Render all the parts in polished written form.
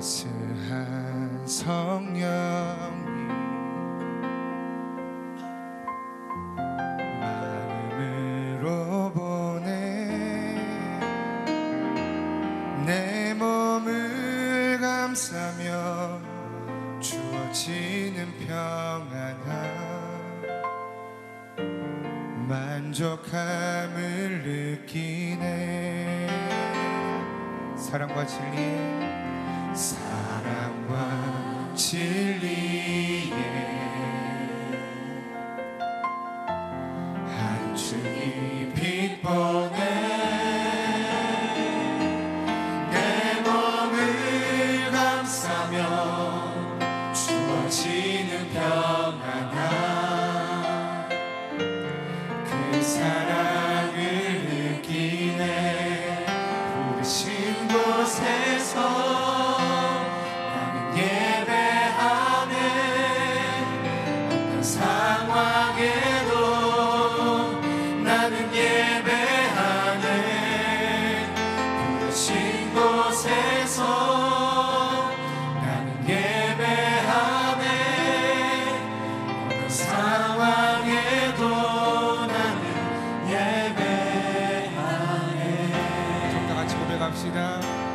따스한 성령이 마음으로 보내 내 몸을 감싸며 주어지는 평안함 만족함을 느끼네. 사랑과 진리에 한층이 빛보네 내 몸을 감싸며 주어지는 평안함 그 사랑을 느끼네. 부르신 곳에서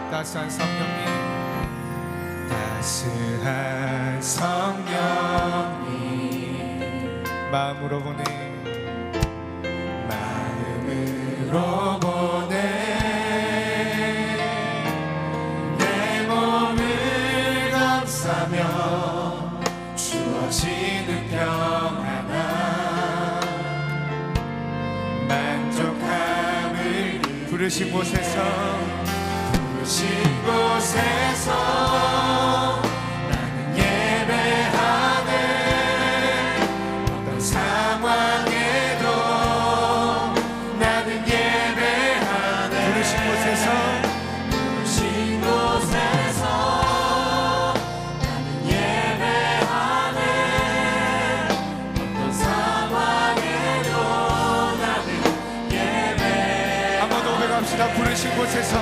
따스한 성령님 따스한 성령님 마음으로 보내 내 몸을 감싸며 주어지는 평안함 만족함을 부르신 곳에서 나는 예배하네. 어떤 상황에도 나는 예배하네. 부르신 곳에서 나는 예배하네. 어떤 상황에도 나는 예배하네. 한 번 더 고백합시다. 부르신 곳에서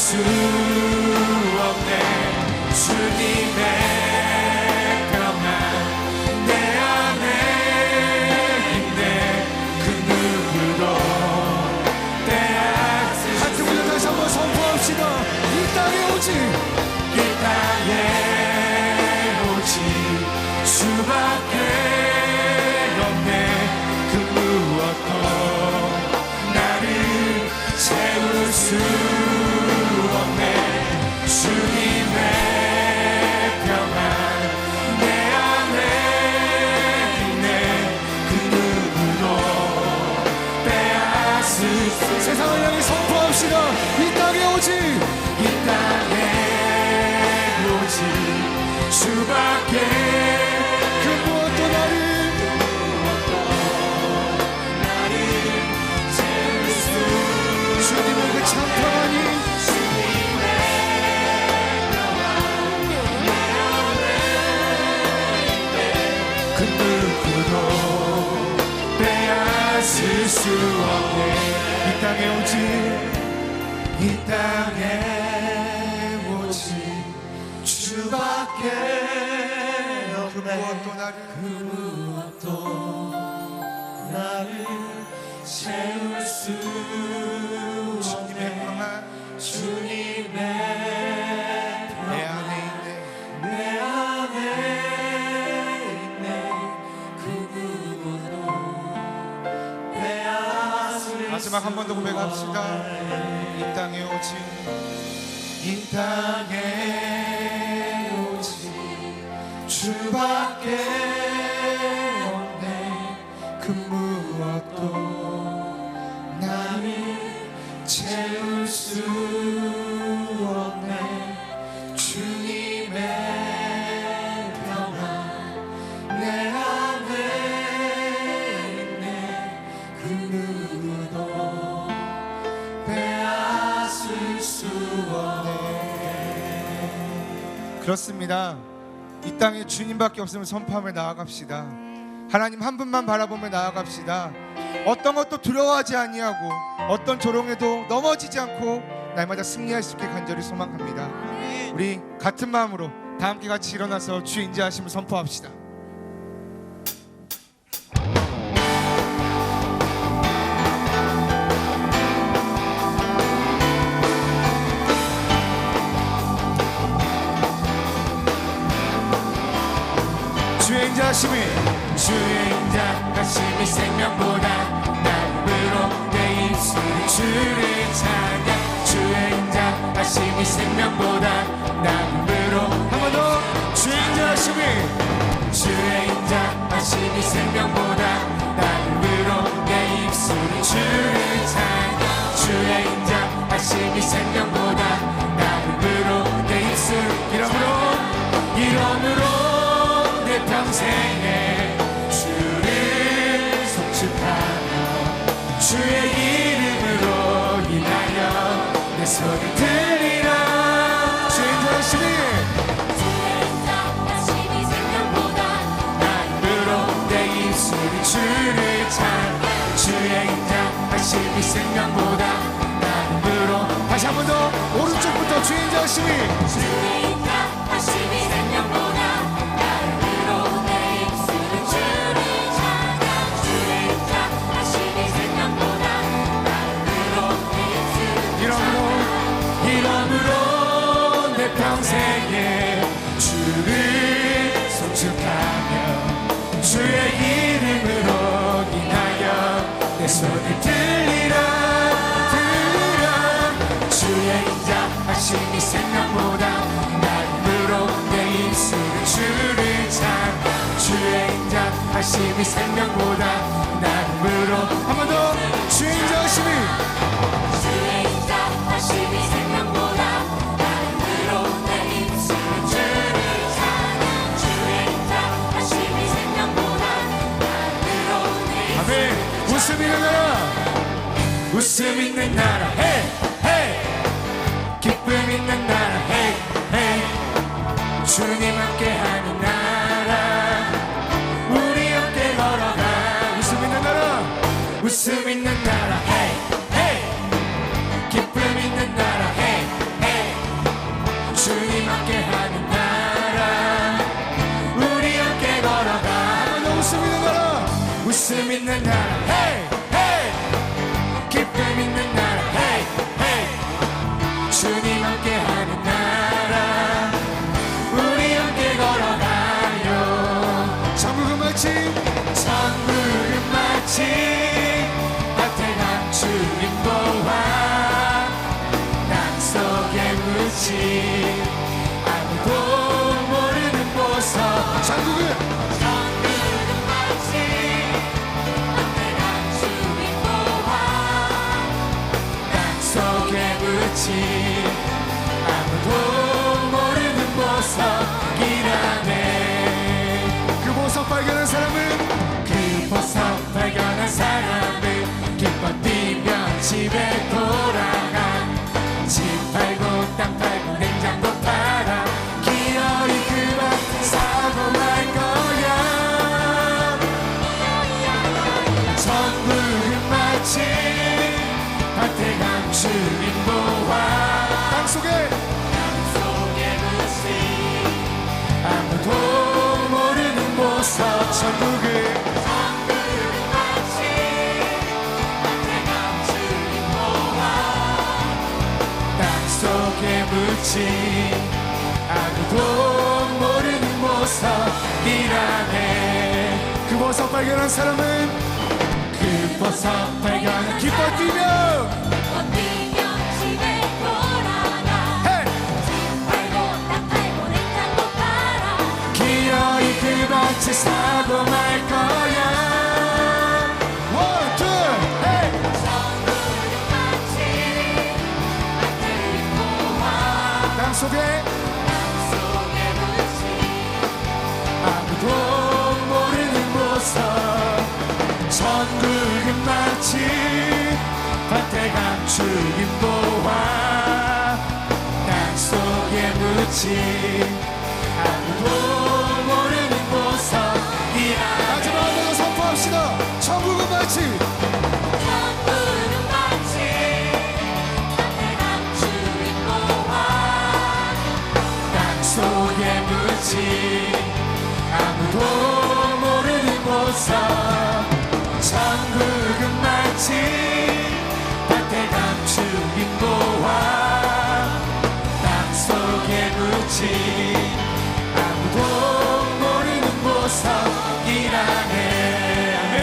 수 없네. 주님의 평안 내 안에 있네. 그 누구도 빼앗을 같은 우리 다시 한번 선포합시다. 이 땅에 오직 이 땅에 오직 주밖에 없네. 그 무엇도 나를 채울 수 없네. 주님의 평안 내 안에 있네. 그 누구도 빼앗을 수 세상을 향해 선포합시다. 이 땅에 오직 이 땅에 오직 주밖에 그 무엇도 나를 채울 수 주님의 그 참 평안이 그 누구도 빼앗을 수 없네. 이 땅에 오직 이 땅에 오직 주밖에 그 없네. 무엇도 나를 그 무엇도 나를 채울 수 주님의 없네. 평안 주님의 내 안에 있네. 내 안에 있네. 그 누구도 빼앗을 마지막 한 번 더 고백합시다. 이 땅에 오직 이 땅에 오직 주밖에 없네. 그 무엇도 나를 채울 수 없네. 주님의 평안 내 안에 있네. 그 누구도 빼앗을 수 없네. 그렇습니다. 이 땅에 주님밖에 없음을 선포하며 나아갑시다. 하나님 한 분만 바라보며 나아갑시다. 어떤 것도 두려워하지 아니하고 어떤 조롱에도 넘어지지 않고 날마다 승리할 수 있게 간절히 소망합니다. 우리 같은 마음으로 다 함께 같이 일어나서 주 인자하심을 선포합시다. 주의 인자하심이 주의 인자하심이 생명보다 나름으로 내 입술이 주를 찬양. 주의 인자하심이 생명보다 나름으로 한 번 더 주의 인자하심이 주의 인자하심이 생명보다 나름으로 내 입술이 주를 찬양. 주의 인자하심이 생명보다 나름으로 내 입술 이름으로 내 평생에 주를 송축하며 주의 이름으로 인하여 내 소리 들리라. 주의 인자하심이 나름으로 내 입술이 주를 찬양. 주의 인자하심이 생명보다 나름으로 다시 한 번 더 오른쪽부터 주의 인자하심이 주의 인자하심이 생명보다 나름으로 내 입술이 주를 찬양. 주의 인자하심이 생명보다 나름으로 내 입술이 이름으로 내 평생에 주를 송축하며 주의 이름으로 인하여 내 소리 들리라. 주의 인자하심이 생명보다 나름으로 내 입술은 주를 찬양. 주의 인자하심이 생명보다 나름으로 한 번 더 주의 인자하심이 주의 인자하심이 생명보다 나름으로 내 입술은 주를 찬양. 주의 인자하심이 생명보다 나름으로 내 입술은 아멘. 웃음 있는 나라 웃음 있는 나라 헤이 헤이. 기쁨 있는 나라 헤이 헤이. 주님 함께하는 나라 우리 함께 걸어가. 웃음 있는 나라 웃음 있는 나라 헤이 헤이. 기쁨 있는 나라 헤이 마치 아무도 모르는 보석 전국은 마치 언제나 주님 보아 땅속에 묻힌 아무도 모르는 보석이라네. 그 보석 발견한 사람은 그 보석 발견한 사람은 기뻐 뛰며 집에 돌아가. 집 팔고 땅 팔고 냉장고 팔아 기어이 그 밭 사고 말 거야. 전국은 마치 밭에 감추인 보화 땅속에 땅속에 묻힌 아무도 모르는 보석. 전국은 땅속에 묻힌 아무도 모르는 보석이라네. 그 보석 발견한 사람은 그 보석 발견한 기뻐 뛰며 뛰며 집에 돌아가. 헤이! 집 팔고 땅 팔고 냉장고 팔아. 기어이 그 밭을 사고 말 거야. 원, 투, 헤이! 전국은 마치 밭을 보아. 땅속에 땅속에 묻힌 아무도 모르는 보석. 전국은 마치 밭에 감추인 보화 땅속에 묻힌 아무도 모르는 보석이라. 마지막으로 선포합시다. 천국은 마치 전국은 마치 밭에 감추인 보아. 땅속에 묻힌 아무도 모르는 보석. 천국은 마치 밭에 감추인 보화 땅속에 묻힌 아무도 모르는 보석이라네. 아멘.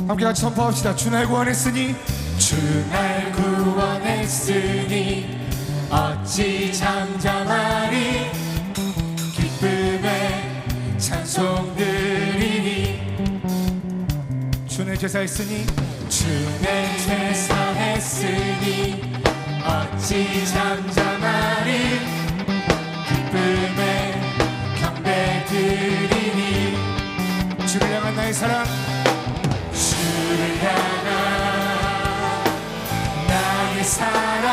함께 같이 선포합시다. 주 날 구원했으니 주 날 구원했으니 어찌 잠잠하리. 기쁨의 찬송 드리니. 주 내 제사했으니 주의 제사했으니 어찌 잠잠하리. 기쁨의 경배 드리니. 주를 향한 나의 사랑 주를 향한 나의 사랑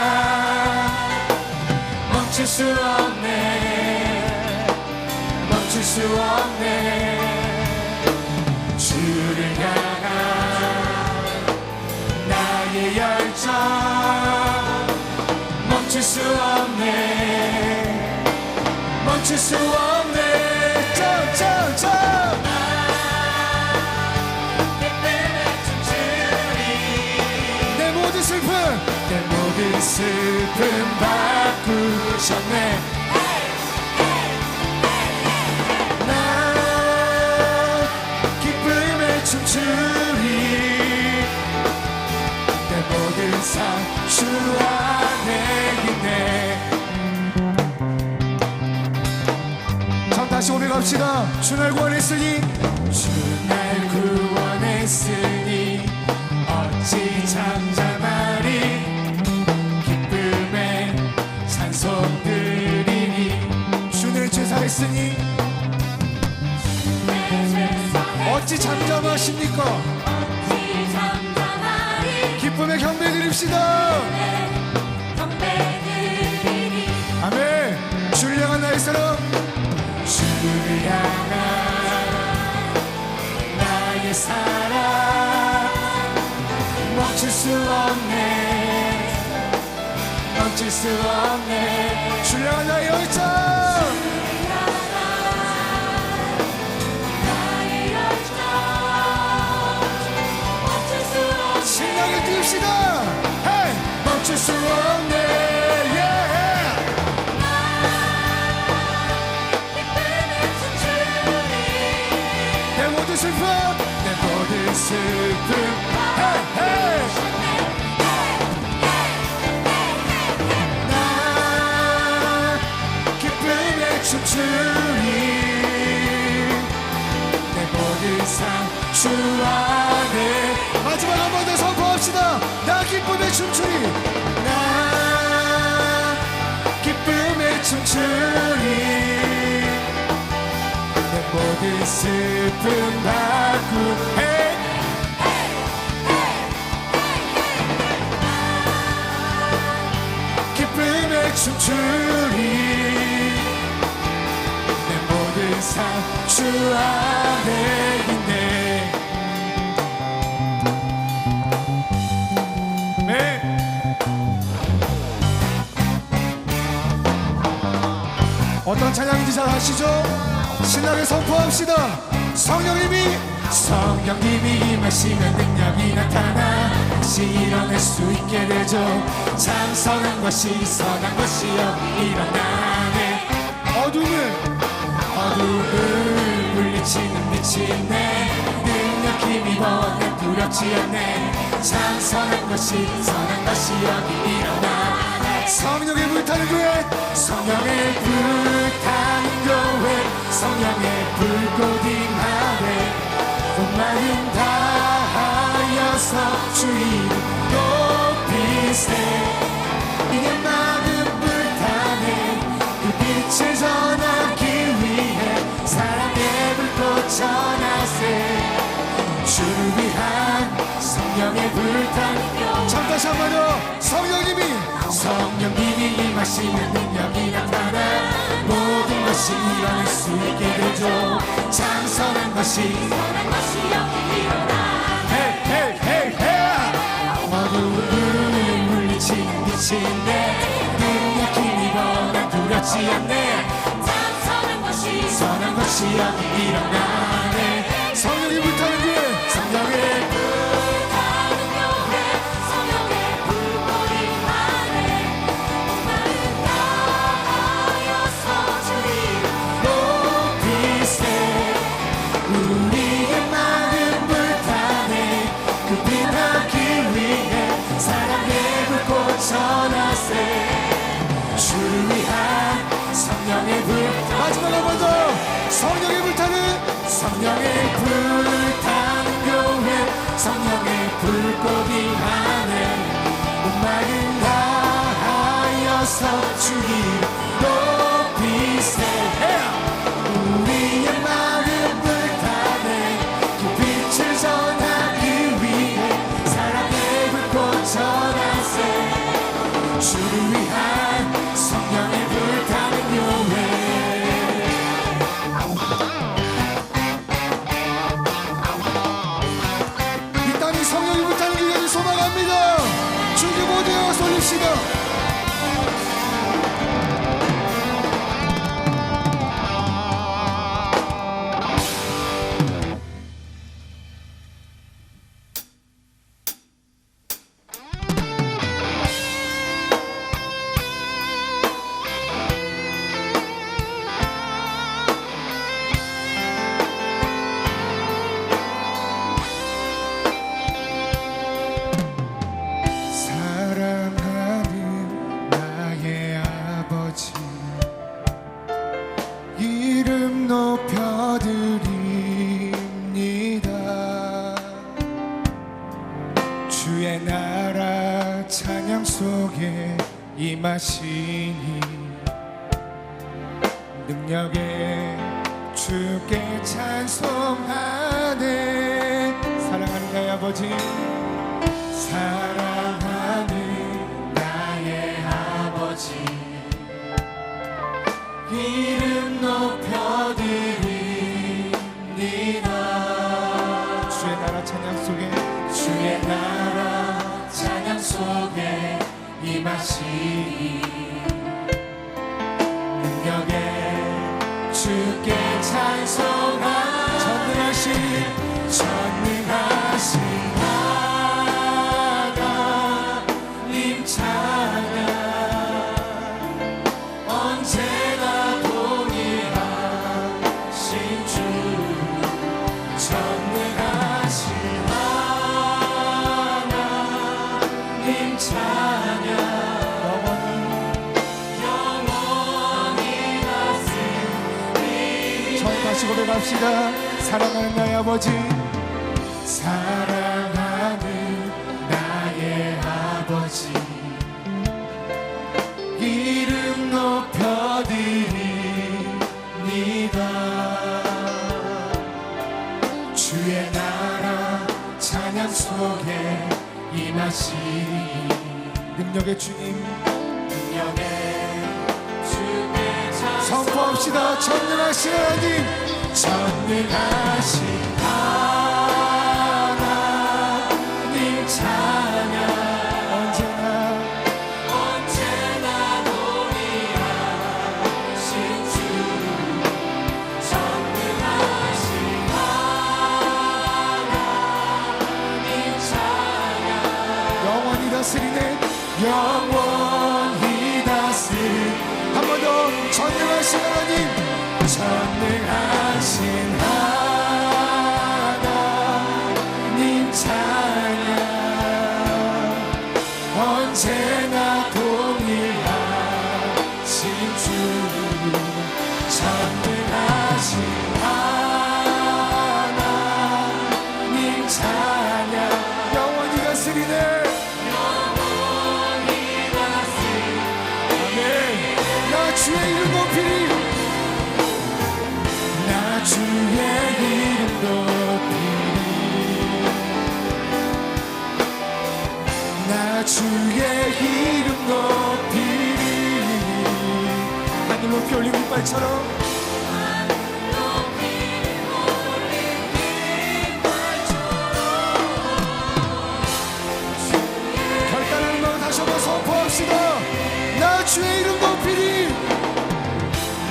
멈출 수 없네. 멈출 수 없네. 주를 향한 나의 열정 멈출 수 없네. 멈출 수 없네. 짱짱짱 내 모든 슬픔 내 모든 슬픔 바꾸셨네. 나 기쁨에 춤추리. 내 모든 삶 주 안에 있네. 참 다시 고백합시다. 주 날 구원했으니 주 날 구원했으니 어찌 잠잠하리. 기쁨에 찬송 드리니. 주 내 제사했으니 어찌 잠잠하십니까? 어찌 잠잠하리. 기쁨의 경배 드립시다. 경배 드리니. 아멘. 주를 향한 나의 사랑 주를 향한 나의 사랑 멈출 수 없네. 멈출 수 없네. 주를 향한 나의 열정 나의 열정 멈출 수 없네. 신나게 뛰읍시다. 헤이! 멈출 수 없네. 예. 기쁨에 춤추리. 내 춤추리 내 모든 삶 주 안에. 마지막 한 번 더 선포합시다. 나 기쁨에 춤추리 나 기쁨에 춤추리 내 모든 슬픔 바꾸네. 기쁨에 춤추리 내 모든 삶 주 안에 있네. 네. 어떤 찬양인지 잘 아시죠? 신나게 선포합시다. 성령님이 임하시면 능력이 나타나 다시 일어날 수 있게 되죠. 참 선한 것이 선한 것이여 일어나네. 어둠을 물리치는 빛이 있네. 능력 힘이 난 두렵지 않네. 참 선한 것이 선한 것이 여기 일어나네. 성령의 불타는 교회 성령의 불타는 교회 성령의 불꽃 임하네. 온 마음 다하여서 주 이름 높이세. 이게 마음 불타네. 그 빛을 전하기 위해 사랑의 불꽃 전하세. 주를 위한 성령의 불타는 참 다시 한 번요. 성령님이 임하시면 능력이 나타나 모든 것이 일어날 수 있게 되죠. 참 선한 것이 여기 일어나. 어두움을 물리치는 빛이 있네. 능력 힘이 난 두렵지 않네. 참 선한 것이 여기 일어나네. 성령이 불타는 교회 성령의 불타는 교회 성령의 불꽃 임하네. 온 마음 다하여서 주 이름 높이세. 우리의 마음 불타네. 그 빛나기 위해 사랑의 불꽃 전하세. 주를 위한 성령의 불. 마지막 한 번 더. 성령의 불타는 교회 성령의 불꽃 임하네. 온 마음 다하여서 주 이름 높이세. 우리의 마음 불타네. 그 빛을 전하기 위해 사랑의 불꽃 전하세. 주를 위한 성령의 불타는 교회. 이 땅이 성령이 불타는 교회를 소망합니다. 주님 모두여 소립시다. 사랑하는 나의 아버지 이름 높여드립니다. 주의 나라 찬양 속에 임하시니 능력에 주께 찬송하네. 사랑하는 나의 아버지 사랑하는 나의 아버지 이름 높여드립니다. 주의 나라 찬양 속에 임하시니 능력에 주께 찬송하네. 전능하신 하나님 찬양 언제나 동일하신 주. 전능하신 하나님 찬양 영원히 다스리시네. 다시 고백합시다. 사랑하는 나의 아버지, 사랑하는 나의 아버지, 이름 높여드립니다. 주의 나라 찬양 속에 임하시니 능력의 주님, 능력의 주께 선포합시다. 전능하신 하나님, 전능하신 하나님 찬양 언제나 동일하신 주, 전능하신 하나님 찬양 영원히 다스리네. 영원히 다스리네. 한 번 더. 전능하신 하나님, 전능하신 하나님 찬양 언제나 동일하신 주, 전능하신 하나님 찬양 영원히 다스리네. 영원히 다스리네. 나 주의 이름 높이리. 나 주의 이름 높이리. 나 주의 이름 높이리. 하늘 높이 올린 깃발처럼 결단하는 마음 다시 한번 선포합시다. 나 주의 이름 높이리.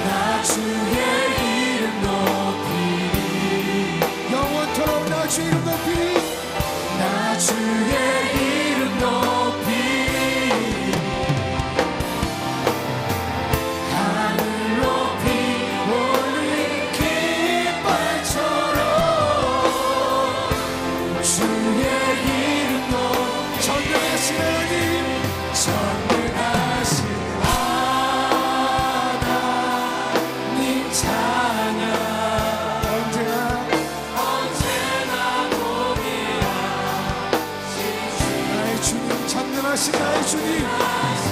나 주의 이름 높이리. 영원토록 나 주의 이름 높이리. 나 주의 이름 높이리. 하늘 높이 올린 깃발처럼 주의 이름 높이. 전능하신 하나님, 전능하신 하나님 찬양 언제나 동일하신 주, 나의 주님, 전능하신 나의 주님. 하나님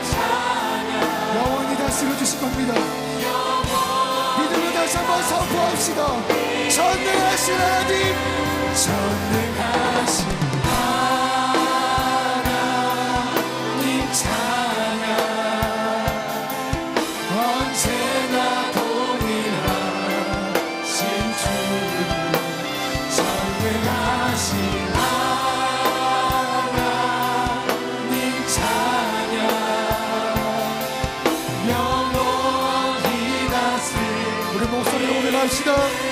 찬양 영원히 다스려 주실 겁니다. 믿음으로 다시 한번 선포합시다. 전능하신 하나님, 전능하신 하나님 찬양 언제나 동일하신 주, 전능하신 하나님 찬양 영원히 다스리네. 우리 목소리로 고백합시다.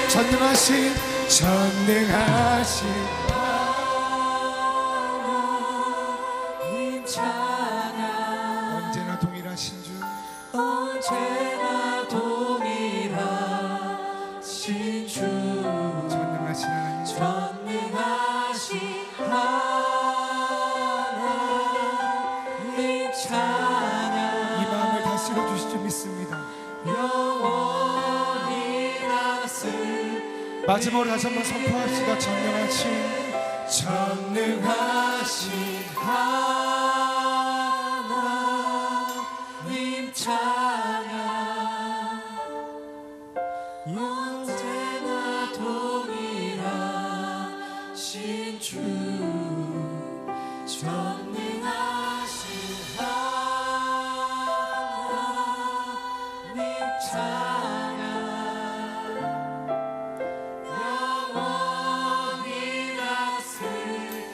전능하신 하나님 찬양 언제나 동일하신 주, 언제나 동일하신 주, 전능하신 하나님, 전능하신 하나님 찬양 이 마음을 다스려 주실 줄 믿습니다. 영원히 다스리네. 마지막으로 다시 한번 선포합시다. 전능하신 하나님 찬양 언제나 동일하신 주, 전능하신 하나님 찬양 영원히 다스리네.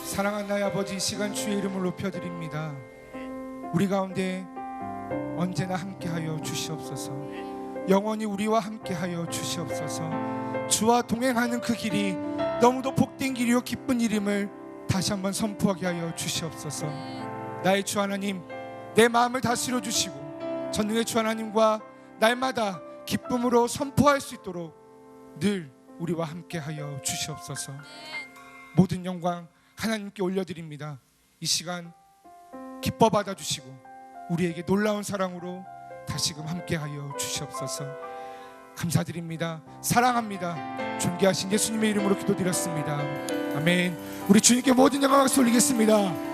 사랑하는 나의 아버지, 이 시간 주의 이름을 높여드립니다. 우리 가운데 언제나 함께하여 주시옵소서. 영원히 우리와 함께하여 주시옵소서. 주와 동행하는 그 길이 너무도 복된 길이요 기쁜 이름을 다시 한번 선포하게 하여 주시옵소서. 나의 주 하나님, 내 마음을 다스려 주시고 전능의 주 하나님과 날마다 기쁨으로 선포할 수 있도록 늘 우리와 함께하여 주시옵소서. 모든 영광 하나님께 올려드립니다. 이 시간 기뻐 받아주시고 우리에게 놀라운 사랑으로 다시금 함께하여 주시옵소서. 감사드립니다. 사랑합니다. 존귀하신 예수님의 이름으로 기도드렸습니다. 아멘. 우리 주님께 모든 영광을 올리겠습니다.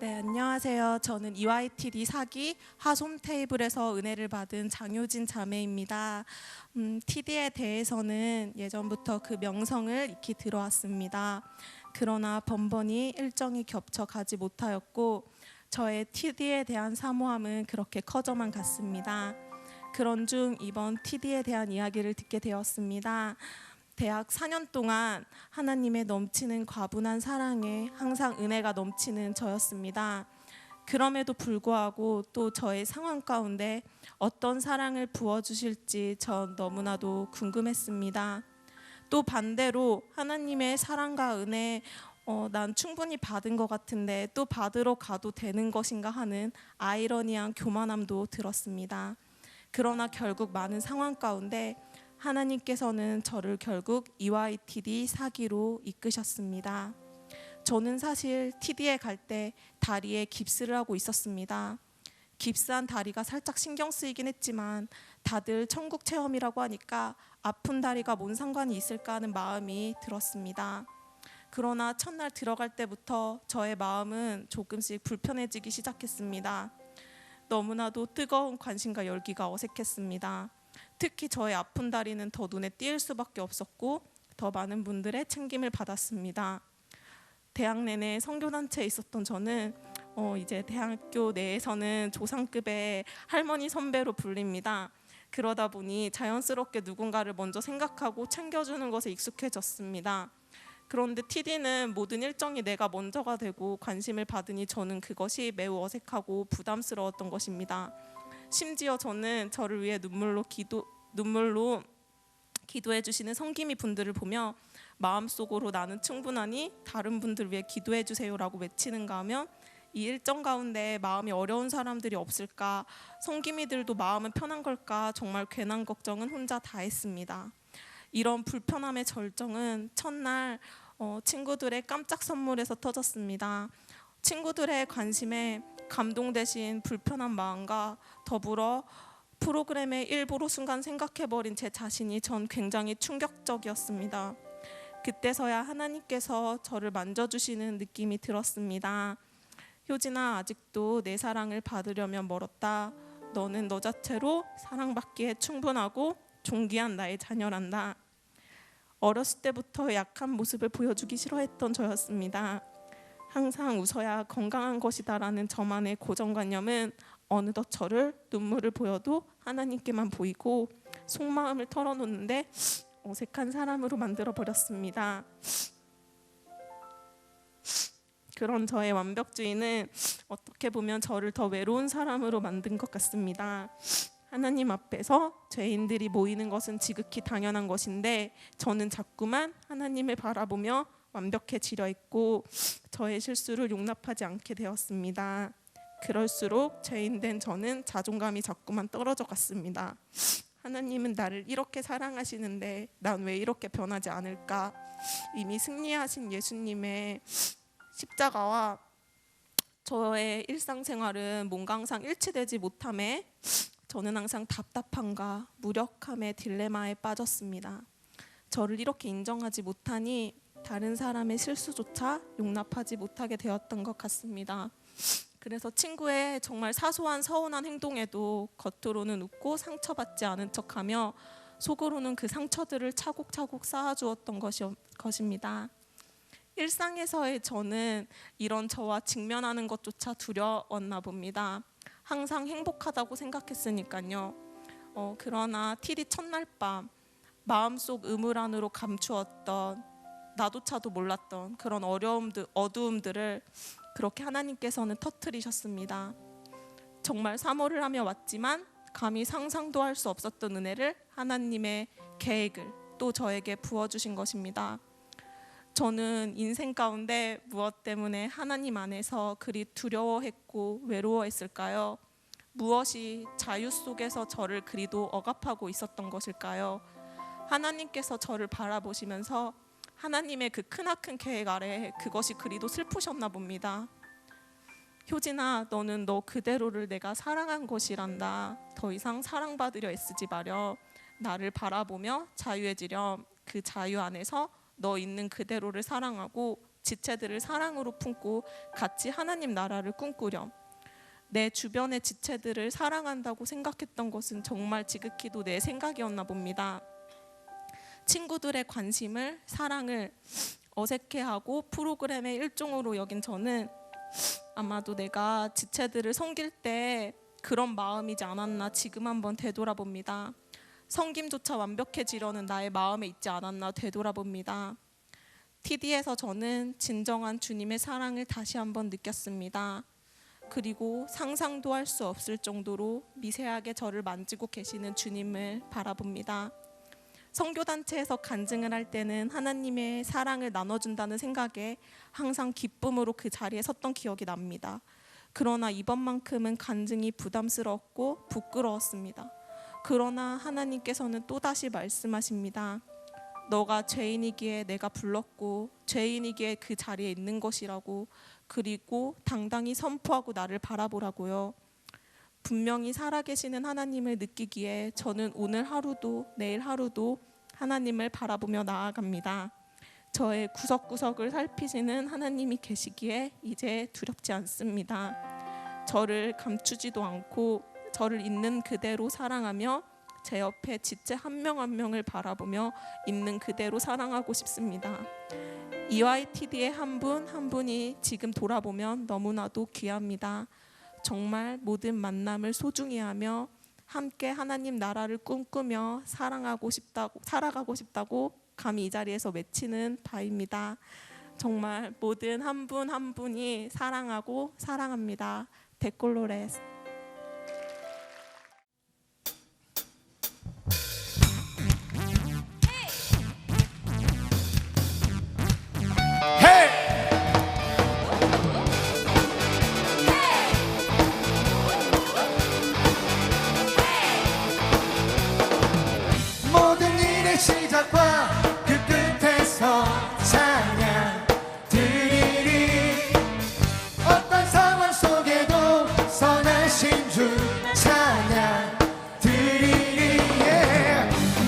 네, 안녕하세요. 저는 EYTD 사기 하솜 테이블에서 은혜를 받은 장효진 자매입니다. TD에 대해서는 예전부터 그 명성을 익히 들어왔습니다. 그러나 번번이 일정이 겹쳐 가지 못하였고 저의 TD에 대한 사모함은 그렇게 커져만 갔습니다. 그런 중 이번 TD에 대한 이야기를 듣게 되었습니다. 대학 4년 동안 하나님의 넘치는 과분한 사랑에 항상 은혜가 넘치는 저였습니다. 그럼에도 불구하고 또 저의 상황 가운데 어떤 사랑을 부어주실지 전 너무나도 궁금했습니다. 또 반대로 하나님의 사랑과 은혜 난 충분히 받은 것 같은데 또 받으러 가도 되는 것인가 하는 아이러니한 교만함도 들었습니다. 그러나 결국 많은 상황 가운데 하나님께서는 저를 결국 EYTD 사기로 이끄셨습니다. 저는 사실 TD에 갈 때 다리에 깁스를 하고 있었습니다. 깁스한 다리가 살짝 신경 쓰이긴 했지만 다들 천국 체험이라고 하니까 아픈 다리가 뭔 상관이 있을까 하는 마음이 들었습니다. 그러나 첫날 들어갈 때부터 저의 마음은 조금씩 불편해지기 시작했습니다. 너무나도 뜨거운 관심과 열기가 어색했습니다. 특히 저의 아픈 다리는 더 눈에 띄일 수밖에 없었고 더 많은 분들의 챙김을 받았습니다. 대학 내내 선교단체에 있었던 저는 이제 대학교 내에서는 조상급의 할머니 선배로 불립니다. 그러다 보니 자연스럽게 누군가를 먼저 생각하고 챙겨주는 것에 익숙해졌습니다. 그런데 TD는 모든 일정이 내가 먼저가 되고 관심을 받으니 저는 그것이 매우 어색하고 부담스러웠던 것입니다. 심지어 저는 저를 위해 눈물로 기도해 주시는 성기미 분들을 보며 마음속으로 나는 충분하니 다른 분들 위해 기도해 주세요라고 외치는가 하면 이 일정 가운데 마음이 어려운 사람들이 없을까, 성기미들도 마음은 편한 걸까, 정말 괜한 걱정은 혼자 다 했습니다. 이런 불편함의 절정은 첫날 친구들의 깜짝 선물에서 터졌습니다. 친구들의 관심에 감동되신 불편한 마음과 더불어 프로그램의 일부로 순간 생각해버린 제 자신이 전 굉장히 충격적이었습니다. 그때서야 하나님께서 저를 만져주시는 느낌이 들었습니다. 효진아, 아직도 내 사랑을 받으려면 멀었다. 너는 너 자체로 사랑받기에 충분하고 존귀한 나의 자녀란다. 어렸을 때부터 약한 모습을 보여주기 싫어했던 저였습니다. 항상 웃어야 건강한 것이다라는 저만의 고정관념은 어느덧 저를 눈물을 보여도 하나님께만 보이고 속마음을 털어놓는데 어색한 사람으로 만들어버렸습니다. 그런 저의 완벽주의는 어떻게 보면 저를 더 외로운 사람으로 만든 것 같습니다. 하나님 앞에서 죄인들이 모이는 것은 지극히 당연한 것인데 저는 자꾸만 하나님을 바라보며 완벽해지려 했고 저의 실수를 용납하지 않게 되었습니다. 그럴수록 죄인된 저는 자존감이 자꾸만 떨어져 갔습니다. 하나님은 나를 이렇게 사랑하시는데 난 왜 이렇게 변하지 않을까? 이미 승리하신 예수님의 십자가와 저의 일상생활은 뭔가 항상 일치되지 못함에 저는 항상 답답함과 무력함의 딜레마에 빠졌습니다. 저를 이렇게 인정하지 못하니 다른 사람의 실수조차 용납하지 못하게 되었던 것 같습니다. 그래서 친구의 정말 사소한 서운한 행동에도 겉으로는 웃고 상처받지 않은 척하며 속으로는 그 상처들을 차곡차곡 쌓아주었던 것입니다. 일상에서의 저는 이런 저와 직면하는 것조차 두려웠나 봅니다. 항상 행복하다고 생각했으니까요. 그러나 TD 첫날 밤 마음속 우물 안으로 감추었던 나도차도 몰랐던 그런 어두움들을 그렇게 하나님께서는 터뜨리셨습니다. 정말 사모를 하며 왔지만 감히 상상도 할 수 없었던 은혜를 하나님의 계획을 또 저에게 부어주신 것입니다. 저는 인생 가운데 무엇 때문에 하나님 안에서 그리 두려워했고 외로워했을까요? 무엇이 자유 속에서 저를 그리도 억압하고 있었던 것일까요? 하나님께서 저를 바라보시면서 하나님의 그 크나큰 계획 아래 그것이 그리도 슬프셨나 봅니다. 효진아, 너는 너 그대로를 내가 사랑한 것이란다. 더 이상 사랑받으려 애쓰지 마렴. 나를 바라보며 자유해지렴. 그 자유 안에서 너 있는 그대로를 사랑하고 지체들을 사랑으로 품고 같이 하나님 나라를 꿈꾸렴. 내 주변의 지체들을 사랑한다고 생각했던 것은 정말 지극히도 내 생각이었나 봅니다. 친구들의 관심을, 사랑을 어색해하고 프로그램의 일종으로 여긴 저는 아마도 내가 지체들을 섬길 때 그런 마음이지 않았나 지금 한번 되돌아봅니다. 섬김조차 완벽해지려는 나의 마음에 있지 않았나 되돌아봅니다. TD에서 저는 진정한 주님의 사랑을 다시 한번 느꼈습니다. 그리고 상상도 할 수 없을 정도로 미세하게 저를 만지고 계시는 주님을 바라봅니다. 선교단체에서 간증을 할 때는 하나님의 사랑을 나눠준다는 생각에 항상 기쁨으로 그 자리에 섰던 기억이 납니다. 그러나 이번만큼은 간증이 부담스러웠고 부끄러웠습니다. 그러나 하나님께서는 또다시 말씀하십니다. 너가 죄인이기에 내가 불렀고 죄인이기에 그 자리에 있는 것이라고, 그리고 당당히 선포하고 나를 바라보라고요. 분명히 살아계시는 하나님을 느끼기에 저는 오늘 하루도 내일 하루도 하나님을 바라보며 나아갑니다. 저의 구석구석을 살피시는 하나님이 계시기에 이제 두렵지 않습니다. 저를 감추지도 않고 저를 있는 그대로 사랑하며 제 옆에 지체 한 명 한 명을 바라보며 있는 그대로 사랑하고 싶습니다. EYTD의 한 분 한 분이 지금 돌아보면 너무나도 귀합니다. 정말 모든 만남을 소중히 하며 함께 하나님 나라를 꿈꾸며 살아가고 싶다고 감히 이 자리에서 외치는 바입니다. 정말 모든 한 분 한 분이 사랑하고 사랑합니다. 데콜로레스. 모든 일의 시작과 그 끝에서 찬양 드리리. 어떤 상황 속에도 선하신 주 찬양 드리리.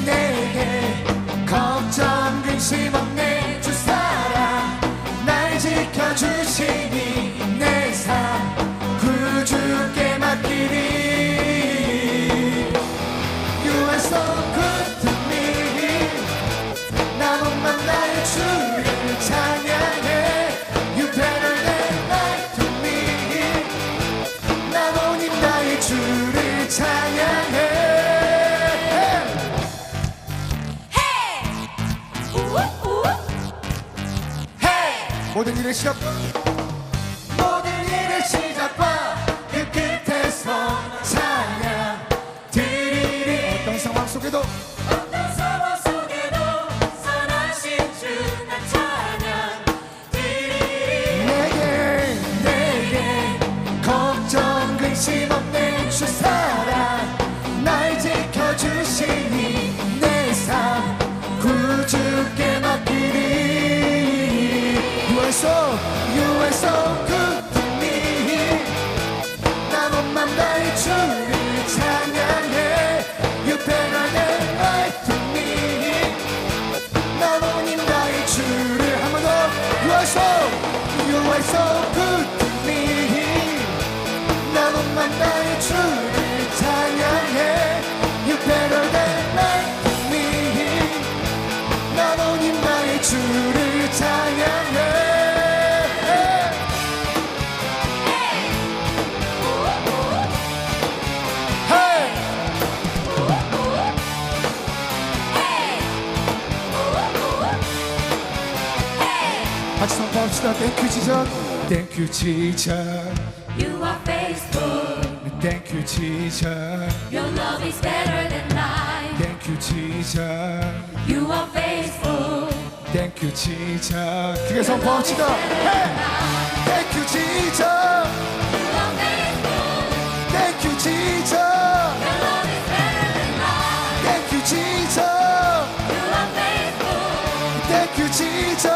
내게 걱정 근심 없네. 주 사랑 날 지켜주시니 내 삶 구주께 맡기리. You are so good to me. 나 못만 나의 주를 찬양해. You better than life to me. 나 오직 나의 주를 찬양해. 모든 일의 시작, 모든 일의 시작과 그 끝에서 찬양 드리리. 어떤 상황 속에도 어떤 상황 속에도 선하신 주 나 찬양 드리리. 내게 걱정 근심 없네. 주 사랑 날 지켜주시니 내 삶 구주께 맡기리. You are so good to me. 나 못만 나의 주를 찬양해. You better than life to me. 나 오직 나의 주를 한 번 더. You are so good to me. 나 못만 나의 주를 찬양해. You better than life to me. 나 오직 나의 주를 찬양해. 같이 선포합시다. Thank you Jesus, Thank you Jesus, You are faithful. Thank you Jesus, Your love is better than life. Thank you Jesus, You are faithful. Thank you Jesus. 크게 선포합시다. Thank you Jesus, You are faithful. Thank you Jesus, Your love is better than life. Thank you Jesus, You are faithful. Thank you Jesus.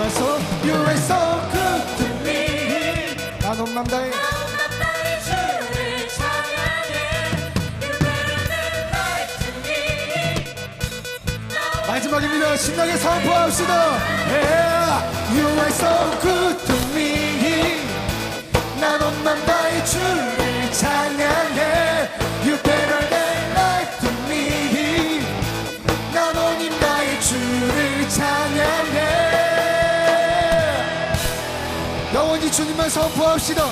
You are so good to me. 난 온 맘 다해 나의 주를 찬양해 You better than life to me 마지막입니다. 신나게 선포합시다. Yeah, you are so good to me. 난 온 맘 다해 주를 찬양해. You better than life to me. 난 온 힘 다해 주를 찬양해. 영원히 주님만 선포합시다.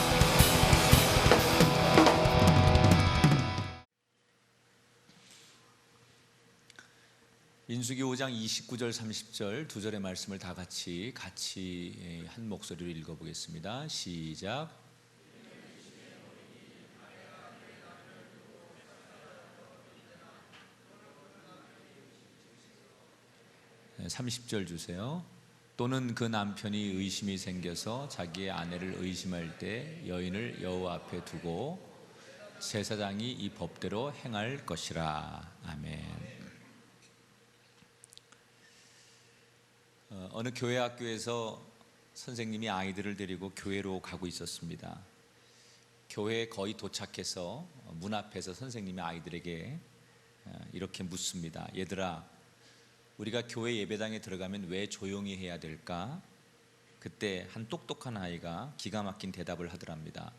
민수기 5장 29절 30절 두 절의 말씀을 다 같이 한 목소리로 읽어보겠습니다. 시작. 30절 주세요. 또는 그 남편이 의심이 생겨서 자기의 아내를 의심할 때 여인을 여호와 앞에 두고 제사장이 이 법대로 행할 것이라. 아멘. 어느 교회 학교에서 선생님이 아이들을 데리고 교회로 가고 있었습니다. 교회에 거의 도착해서 문 앞에서 선생님이 아이들에게 이렇게 묻습니다. 얘들아, 우리가 교회 예배당에 들어가면 왜 조용히 해야 될까? 그때 한 똑똑한 아이가 기가 막힌 대답을 하더랍니다.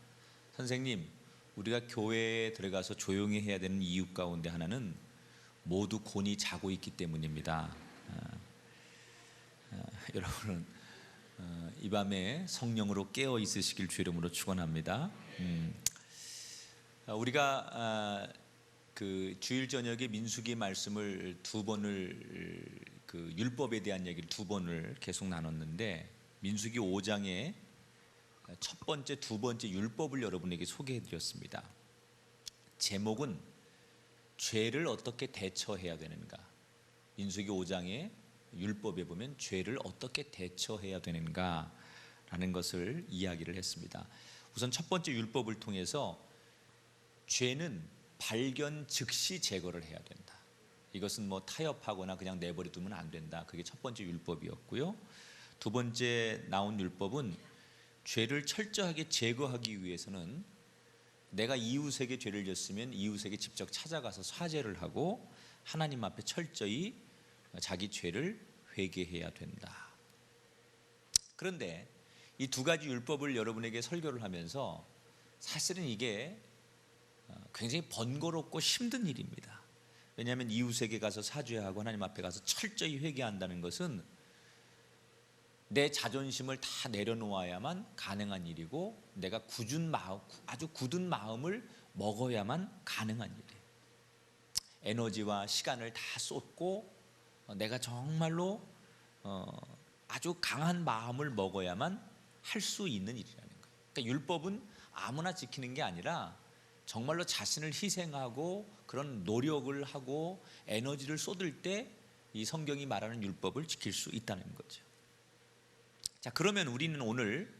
선생님, 우리가 교회에 들어가서 조용히 해야 되는 이유 가운데 하나는 모두 곤히 자고 있기 때문입니다. 여러분은 이 밤에 성령으로 깨어 있으시길 주 이름으로 축원합니다. 우리가 그 주일 저녁에 민수기 말씀을 두 번을 그 율법에 대한 얘기를 두 번을 계속 나눴는데 민수기 5장의 첫 번째, 두 번째 율법을 여러분에게 소개해 드렸습니다. 제목은 죄를 어떻게 대처해야 되는가. 민수기 5장의 율법에 보면 죄를 어떻게 대처해야 되는가라는 것을 이야기를 했습니다. 우선 첫 번째 율법을 통해서 죄는 발견 즉시 제거를 해야 된다. 이것은 뭐 타협하거나 그냥 내버려 두면 안 된다. 그게 첫 번째 율법이었고요. 두 번째 나온 율법은 죄를 철저하게 제거하기 위해서는 내가 이웃에게 죄를 졌으면 이웃에게 직접 찾아가서 사죄를 하고 하나님 앞에 철저히 자기 죄를 회개해야 된다. 그런데 이 두 가지 율법을 여러분에게 설교를 하면서 사실은 이게 굉장히 번거롭고 힘든 일입니다. 왜냐하면 이웃에게 가서 사죄하고 하나님 앞에 가서 철저히 회개한다는 것은 내 자존심을 다 내려놓아야만 가능한 일이고 내가 아주 굳은 마음을 먹어야만 가능한 일이에요. 에너지와 시간을 다 쏟고 내가 정말로 아주 강한 마음을 먹어야만 할 수 있는 일이라는 거예요. 그러니까 율법은 아무나 지키는 게 아니라 정말로 자신을 희생하고 그런 노력을 하고 에너지를 쏟을 때 이 성경이 말하는 율법을 지킬 수 있다는 거죠. 자, 그러면 우리는 오늘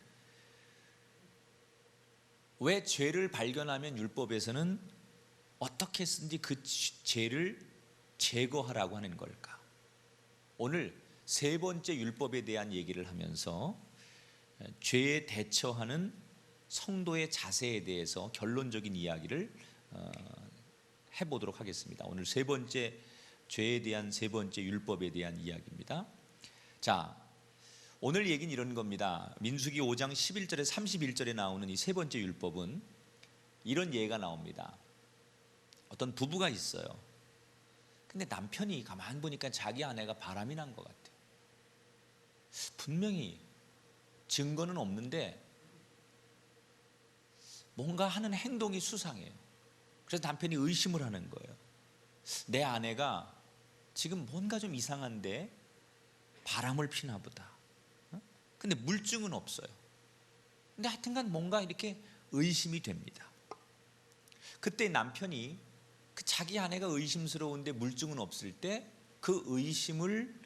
왜 죄를 발견하면 율법에서는 어떻게 해서든지 그 죄를 제거하라고 하는 걸까? 오늘 세 번째 율법에 대한 얘기를 하면서 죄에 대처하는 성도의 자세에 대해서 결론적인 이야기를 해보도록 하겠습니다. 오늘 세 번째 죄에 대한 세 번째 율법에 대한 이야기입니다. 자, 오늘 얘기는 이런 겁니다. 민수기 5장 11절에 31절에 나오는 이 세 번째 율법은 이런 예가 나옵니다. 어떤 부부가 있어요. 근데 남편이 가만 보니까 자기 아내가 바람이 난 것 같아요. 분명히 증거는 없는데 뭔가 하는 행동이 수상해요. 그래서 남편이 의심을 하는 거예요. 내 아내가 지금 뭔가 좀 이상한데 바람을 피나 보다. 근데 물증은 없어요. 근데 하여튼간 뭔가 이렇게 의심이 됩니다. 그때 남편이 그 자기 아내가 의심스러운데 물증은 없을 때 그 의심을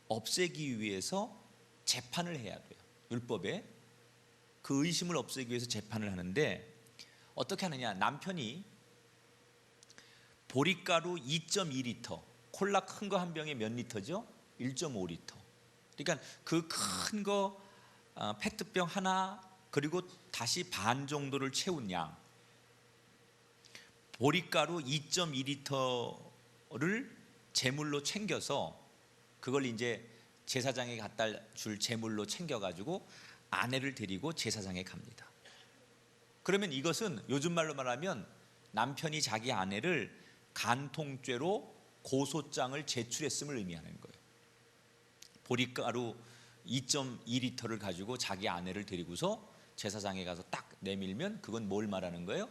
없애기 위해서 재판을 해야 돼요. 율법에 그 의심을 없애기 위해서 재판을 하는데 어떻게 하느냐. 남편이 보리가루 2.2리터, 콜라 큰 거 한 병에 몇 리터죠? 1.5리터. 그러니까 그 큰 거 페트병 하나 그리고 다시 반 정도를 채운 양, 보리가루 2.2리터를 제물로 챙겨서 그걸 이제 제사장에 갖다 줄 제물로 챙겨가지고 아내를 데리고 제사장에 갑니다. 그러면 이것은 요즘 말로 말하면 남편이 자기 아내를 간통죄로 고소장을 제출했음을 의미하는 거예요. 보리가루 2.2리터를 가지고 자기 아내를 데리고서 제사장에 가서 딱 내밀면 그건 뭘 말하는 거예요?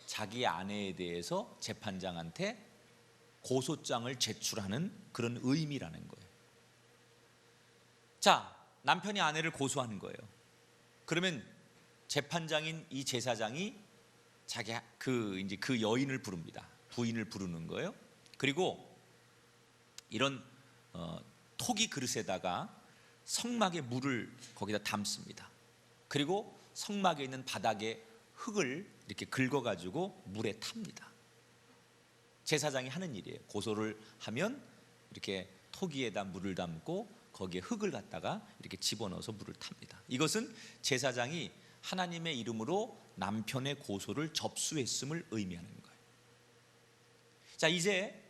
자기 아내에 대해서 재판장한테 고소장을 제출하는 그런 의미라는 거예요. 자, 남편이 아내를 고소하는 거예요. 그러면 재판장인 이 제사장이 자기 그 여인을 부릅니다. 부인을 부르는 거예요. 그리고 이런 토기 그릇에다가 성막의 물을 거기다 담습니다. 그리고 성막에 있는 바닥에 흙을 이렇게 긁어가지고 물에 탑니다. 제사장이 하는 일이에요. 고소를 하면 이렇게 토기에다 물을 담고 거기에 흙을 갖다가 이렇게 집어넣어서 물을 탑니다. 이것은 제사장이 하나님의 이름으로 남편의 고소를 접수했음을 의미하는 거예요. 자, 이제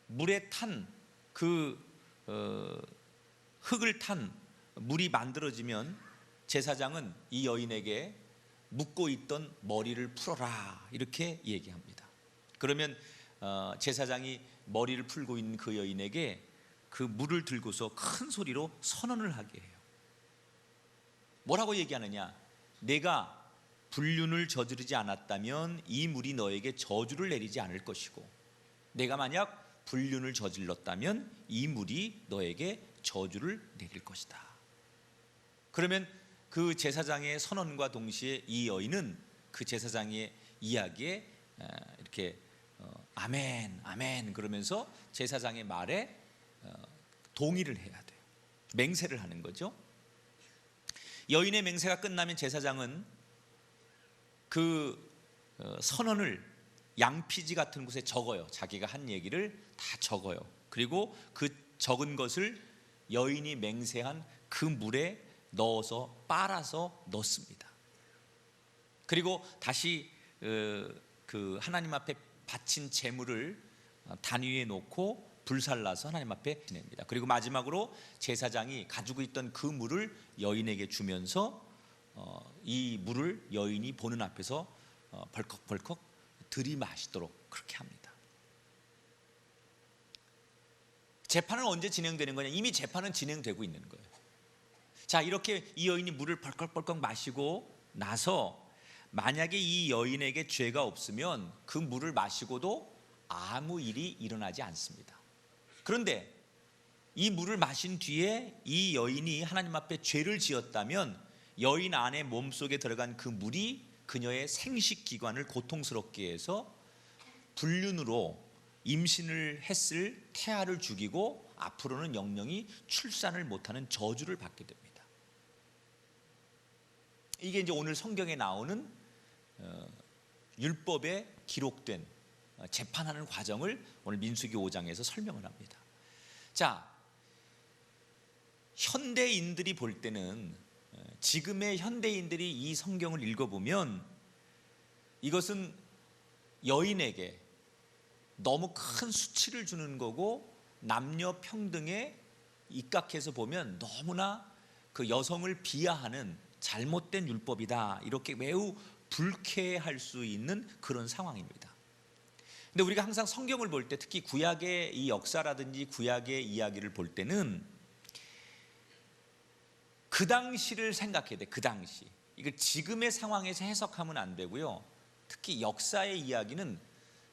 물에 탄 그 흙을 탄 물이 만들어지면 제사장은 이 여인에게 묶고 있던 머리를 풀어라 이렇게 얘기합니다. 그러면 제사장이 머리를 풀고 있는 그 여인에게 그 물을 들고서 큰 소리로 선언을 하게 해요. 뭐라고 얘기하느냐? 내가 불륜을 저지르지 않았다면 이 물이 너에게 저주를 내리지 않을 것이고, 내가 만약 불륜을 저질렀다면 이 물이 너에게 저주를 내릴 것이다. 그러면 그 제사장의 선언과 동시에 이 여인은 그 제사장의 이야기에 이렇게 아멘 아멘 그러면서 제사장의 말에 동의를 해야 돼요. 맹세를 하는 거죠. 여인의 맹세가 끝나면 제사장은 그 선언을 양피지 같은 곳에 적어요. 자기가 한 얘기를 다 적어요. 그리고 그 적은 것을 여인이 맹세한 그 물에 넣어서 빨아서 넣습니다. 그리고 다시 그 하나님 앞에 바친 제물을 단 위에 놓고 불살라서 하나님 앞에 지냅니다. 그리고 마지막으로 제사장이 가지고 있던 그 물을 여인에게 주면서 이 물을 여인이 보는 앞에서 벌컥벌컥 들이마시도록 그렇게 합니다. 재판은 언제 진행되는 거냐? 이미 재판은 진행되고 있는 거예요. 자, 이렇게 이 여인이 물을 벌컥벌컥 마시고 나서 만약에 이 여인에게 죄가 없으면 그 물을 마시고도 아무 일이 일어나지 않습니다. 그런데 이 물을 마신 뒤에 이 여인이 하나님 앞에 죄를 지었다면 여인 안에 몸속에 들어간 그 물이 그녀의 생식기관을 고통스럽게 해서 불륜으로 임신을 했을 태아를 죽이고 앞으로는 영영이 출산을 못하는 저주를 받게 됩니다. 이게 이제 오늘 성경에 나오는 율법에 기록된 재판하는 과정을 오늘 민수기 5장에서 설명을 합니다. 자, 현대인들이 볼 때는, 지금의 현대인들이 이 성경을 읽어보면 이것은 여인에게 너무 큰 수치를 주는 거고, 남녀 평등에 입각해서 보면 너무나 그 여성을 비하하는 잘못된 율법이다, 이렇게 매우 불쾌할 수 있는 그런 상황입니다. 근데 우리가 항상 성경을 볼 때, 특히 구약의 이 역사라든지 구약의 이야기를 볼 때는 그 당시를 생각해야 돼. 그 당시. 이걸 지금의 상황에서 해석하면 안 되고요. 특히 역사의 이야기는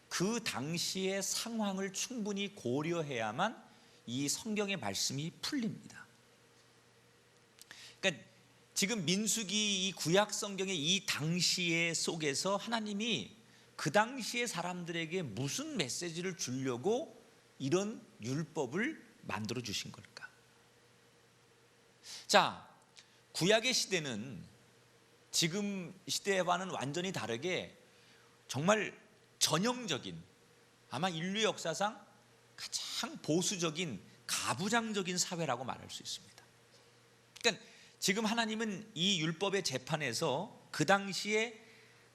그 당시의 상황을 충분히 고려해야만 이 성경의 말씀이 풀립니다. 그러니까 지금 민수기 이 구약 성경의 이 당시의 속에서 하나님이 그 당시의 사람들에게 무슨 메시지를 주려고 이런 율법을 만들어 주신 걸까? 자, 구약의 시대는 지금 시대와는 완전히 다르게 정말 전형적인, 아마 인류 역사상 가장 보수적인 가부장적인 사회라고 말할 수 있습니다. 그러니까 지금 하나님은 이 율법의 재판에서 그 당시에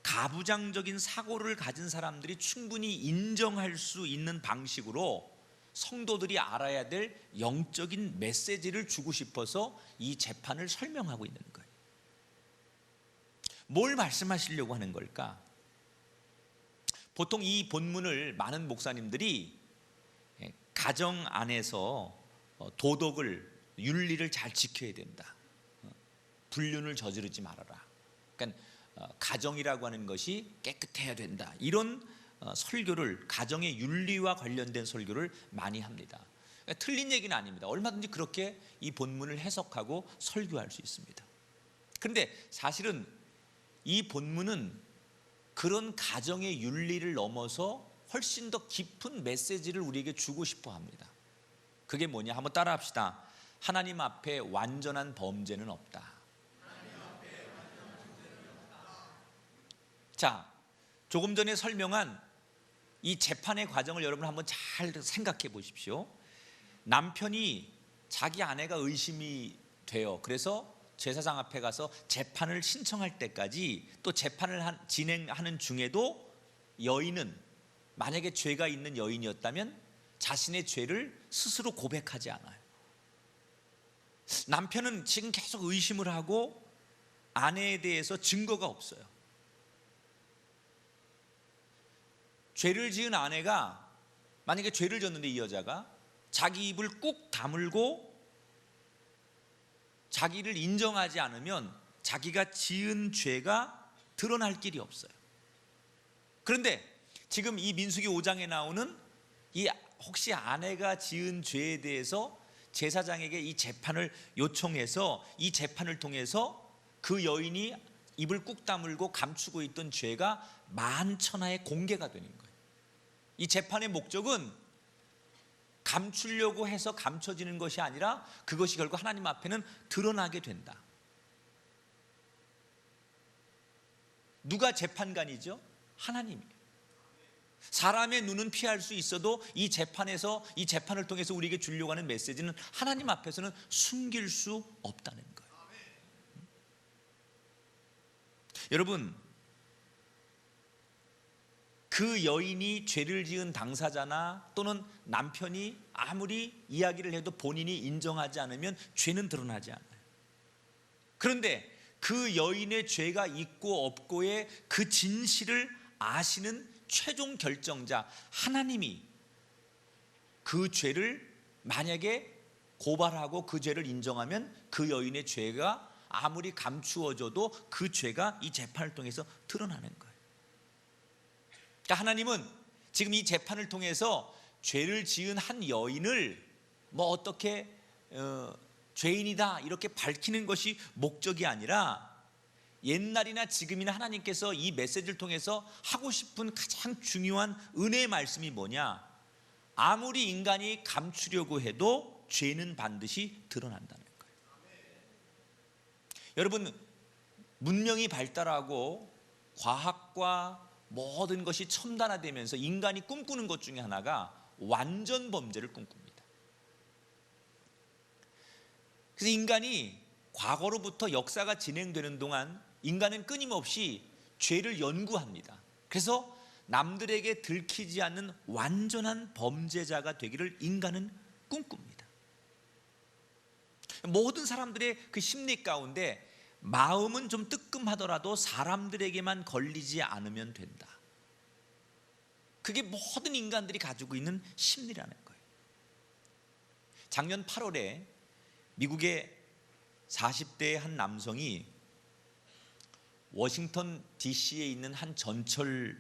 가부장적인 사고를 가진 사람들이 충분히 인정할 수 있는 방식으로 성도들이 알아야 될 영적인 메시지를 주고 싶어서 이 재판을 설명하고 있는 거예요. 뭘 말씀하시려고 하는 걸까? 보통 이 본문을 많은 목사님들이 가정 안에서 도덕을, 윤리를 잘 지켜야 된다, 불륜을 저지르지 말아라, 그러니까 가정이라고 하는 것이 깨끗해야 된다, 이런 설교를, 가정의 윤리와 관련된 설교를 많이 합니다. 그러니까 틀린 얘기는 아닙니다. 얼마든지 그렇게 이 본문을 해석하고 설교할 수 있습니다. 그런데 사실은 이 본문은 그런 가정의 윤리를 넘어서 훨씬 더 깊은 메시지를 우리에게 주고 싶어 합니다. 그게 뭐냐? 한번 따라 합시다. 하나님 앞에 완전한 범죄는 없다. 자, 조금 전에 설명한 이 재판의 과정을 여러분 한번 잘 생각해 보십시오. 남편이 자기 아내가 의심이 돼요. 그래서 제사장 앞에 가서 재판을 신청할 때까지, 또 재판을 진행하는 중에도 여인은, 만약에 죄가 있는 여인이었다면 자신의 죄를 스스로 고백하지 않아요. 남편은 지금 계속 의심을 하고 아내에 대해서 증거가 없어요. 죄를 지은 아내가 만약에 죄를 졌는데 이 여자가 자기 입을 꾹 다물고 자기를 인정하지 않으면 자기가 지은 죄가 드러날 길이 없어요. 그런데 지금 이 민수기 5장에 나오는 이 혹시 아내가 지은 죄에 대해서 제사장에게 이 재판을 요청해서 이 재판을 통해서 그 여인이 입을 꾹 다물고 감추고 있던 죄가 만천하에 공개가 되는 거예요. 이 재판의 목적은 감추려고 해서 감춰지는 것이 아니라 그것이 결국 하나님 앞에는 드러나게 된다. 누가 재판관이죠? 하나님이에요. 사람의 눈은 피할 수 있어도 이 재판에서, 이 재판을 통해서 우리에게 주려고 하는 메시지는 하나님 앞에서는 숨길 수 없다는 거예요. 여러분, 그 여인이 죄를 지은 당사자나 또는 남편이 아무리 이야기를 해도 본인이 인정하지 않으면 죄는 드러나지 않아요. 그런데 그 여인의 죄가 있고 없고의 그 진실을 아시는 최종 결정자 하나님이 그 죄를 만약에 고발하고 그 죄를 인정하면 그 여인의 죄가 아무리 감추어져도 그 죄가 이 재판을 통해서 드러나는 거예요. 그러니까 하나님은 지금 이 재판을 통해서 죄를 지은 한 여인을 뭐 어떻게 죄인이다 이렇게 밝히는 것이 목적이 아니라, 옛날이나 지금이나 하나님께서 이 메시지를 통해서 하고 싶은 가장 중요한 은혜의 말씀이 뭐냐? 아무리 인간이 감추려고 해도 죄는 반드시 드러난다는 거예요. 여러분, 문명이 발달하고 과학과 모든 것이 첨단화되면서 인간이 꿈꾸는 것 중에 하나가 완전 범죄를 꿈꿉니다. 그래서 인간이 과거로부터 역사가 진행되는 동안 인간은 끊임없이 죄를 연구합니다. 그래서 남들에게 들키지 않는 완전한 범죄자가 되기를 인간은 꿈꿉니다. 모든 사람들의 그 심리 가운데 마음은 좀 뜨끔하더라도 사람들에게만 걸리지 않으면 된다. 그게 모든 인간들이 가지고 있는 심리라는 거예요. 작년 8월에 미국의 40대의 한 남성이 워싱턴 DC에 있는 한 전철역에서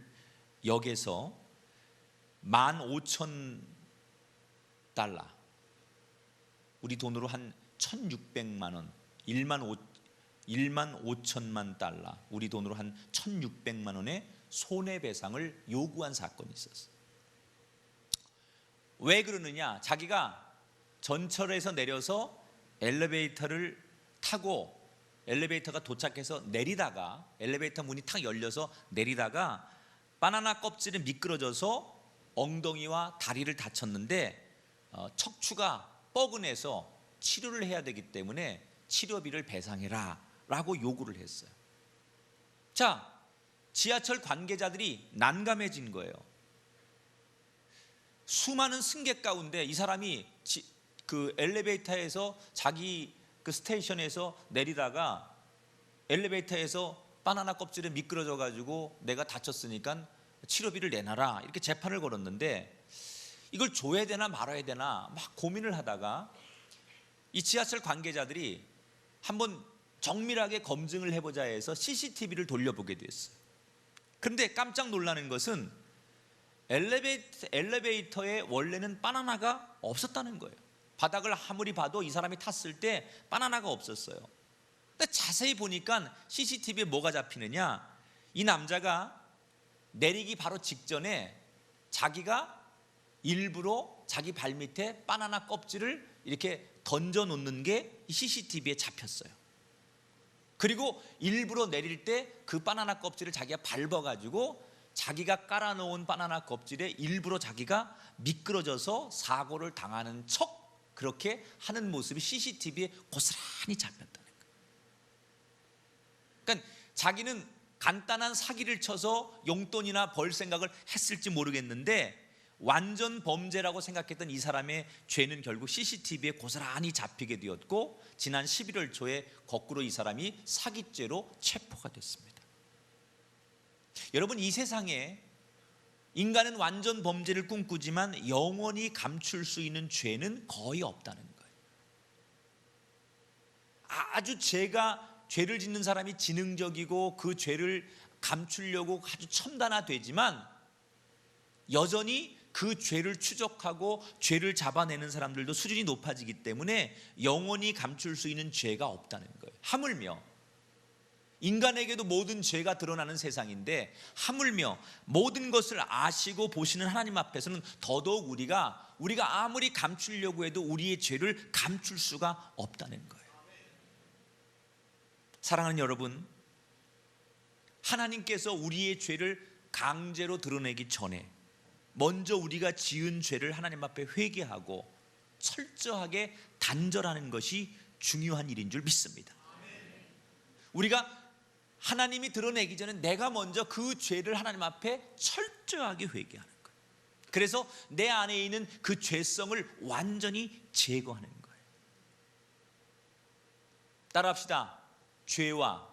15,000달러, 우리 돈으로 한 1,600만 원, 1만 5천만 달러, 우리 돈으로 한 1,600만 원의 손해배상을 요구한 사건이 있었어요. 왜 그러느냐? 자기가 전철에서 내려서 엘리베이터를 타고 엘리베이터가 도착해서 내리다가 엘리베이터 문이 탁 열려서 내리다가 바나나 껍질에 미끄러져서 엉덩이와 다리를 다쳤는데 척추가 뻐근해서 치료를 해야 되기 때문에 치료비를 배상해라 라고 요구를 했어요. 자, 지하철 관계자들이 난감해진 거예요. 수많은 승객 가운데 이 사람이 그 엘리베이터에서 자기 그 스테이션에서 내리다가 엘리베이터에서 바나나 껍질에 미끄러져 가지고 내가 다쳤으니까 치료비를 내놔라 이렇게 재판을 걸었는데, 이걸 줘야 되나 말아야 되나 막 고민을 하다가 이 지하철 관계자들이 한번 정밀하게 검증을 해보자 해서 CCTV를 돌려보게 됐어요. 그런데 깜짝 놀라는 것은 엘리베이터에 원래는 바나나가 없었다는 거예요. 바닥을 아무리 봐도 이 사람이 탔을 때 바나나가 없었어요. 근데 자세히 보니까 CCTV에 뭐가 잡히느냐, 이 남자가 내리기 바로 직전에 자기가 일부러 자기 발밑에 바나나 껍질을 이렇게 던져 놓는 게 CCTV에 잡혔어요. 그리고 일부러 내릴 때 그 바나나 껍질을 자기가 밟아가지고 자기가 깔아놓은 바나나 껍질에 일부러 자기가 미끄러져서 사고를 당하는 척 그렇게 하는 모습이 CCTV에 고스란히 잡혔다는 거예요. 그러니까 자기는 간단한 사기를 쳐서 용돈이나 벌 생각을 했을지 모르겠는데, 완전 범죄라고 생각했던 이 사람의 죄는 결국 CCTV에 고스란히 잡히게 되었고, 지난 11월 초에 거꾸로 이 사람이 사기죄로 체포가 됐습니다. 여러분, 이 세상에 인간은 완전 범죄를 꿈꾸지만 영원히 감출 수 있는 죄는 거의 없다는 거예요. 아주 죄를 짓는 사람이 지능적이고 그 죄를 감추려고 아주 첨단화되지만 여전히 그 죄를 추적하고 죄를 잡아내는 사람들도 수준이 높아지기 때문에 영원히 감출 수 있는 죄가 없다는 거예요. 하물며 인간에게도 모든 죄가 드러나는 세상인데, 하물며 모든 것을 아시고 보시는 하나님 앞에서는 더더욱 우리가 아무리 감추려고 해도 우리의 죄를 감출 수가 없다는 거예요. 사랑하는 여러분, 하나님께서 우리의 죄를 강제로 드러내기 전에 먼저 우리가 지은 죄를 하나님 앞에 회개하고 철저하게 단절하는 것이 중요한 일인 줄 믿습니다. 우리가 하나님이 드러내기 전에 내가 먼저 그 죄를 하나님 앞에 철저하게 회개하는 거예요. 그래서 내 안에 있는 그 죄성을 완전히 제거하는 거예요. 따라합시다. 죄와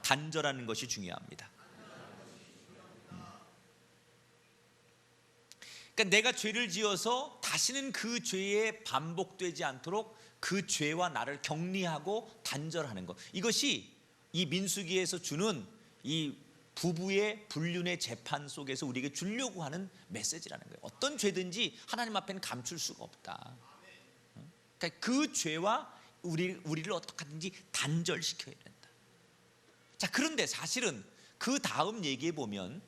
단절하는 것이 중요합니다. 그러니까 내가 죄를 지어서 다시는 그 죄에 반복되지 않도록 그 죄와 나를 격리하고 단절하는 것, 이것이 이 민수기에서 주는 이 부부의 불륜의 재판 속에서 우리에게 주려고 하는 메시지라는 거예요. 어떤 죄든지 하나님 앞에는 감출 수가 없다. 그러니까 그 죄와 우리를 어떻게 하든지 단절시켜야 된다. 자, 그런데 사실은 그 다음 얘기해 보면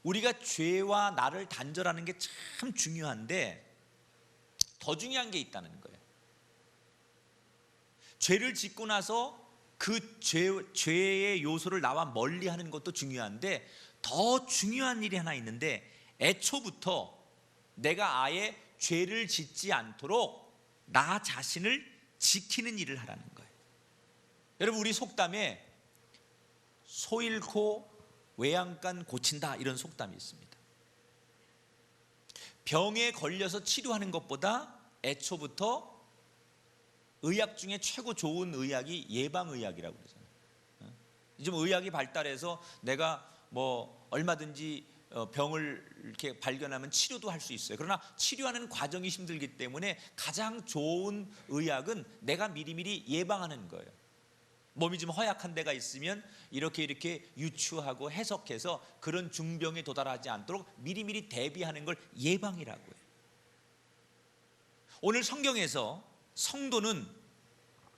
우리가 죄와 나를 단절하는 게 참 중요한데, 더 중요한 게 있다는 거예요. 죄를 짓고 나서 그 죄의 요소를 나와 멀리하는 것도 중요한데, 더 중요한 일이 하나 있는데, 애초부터 내가 아예 죄를 짓지 않도록 나 자신을 지키는 일을 하라는 거예요. 여러분, 우리 속담에 소 잃고 외양간 고친다 이런 속담이 있습니다. 병에 걸려서 치료하는 것보다 애초부터 의학 중에 최고 좋은 의학이 예방의학이라고 그러잖아요. 요즘 의학이 발달해서 내가 뭐 얼마든지 병을 이렇게 발견하면 치료도 할 수 있어요. 그러나 치료하는 과정이 힘들기 때문에 가장 좋은 의학은 내가 미리미리 예방하는 거예요. 몸이 좀 허약한 데가 있으면 이렇게 유추하고 해석해서 그런 중병에 도달하지 않도록 미리미리 대비하는 걸 예방이라고 해요. 오늘 성경에서 성도는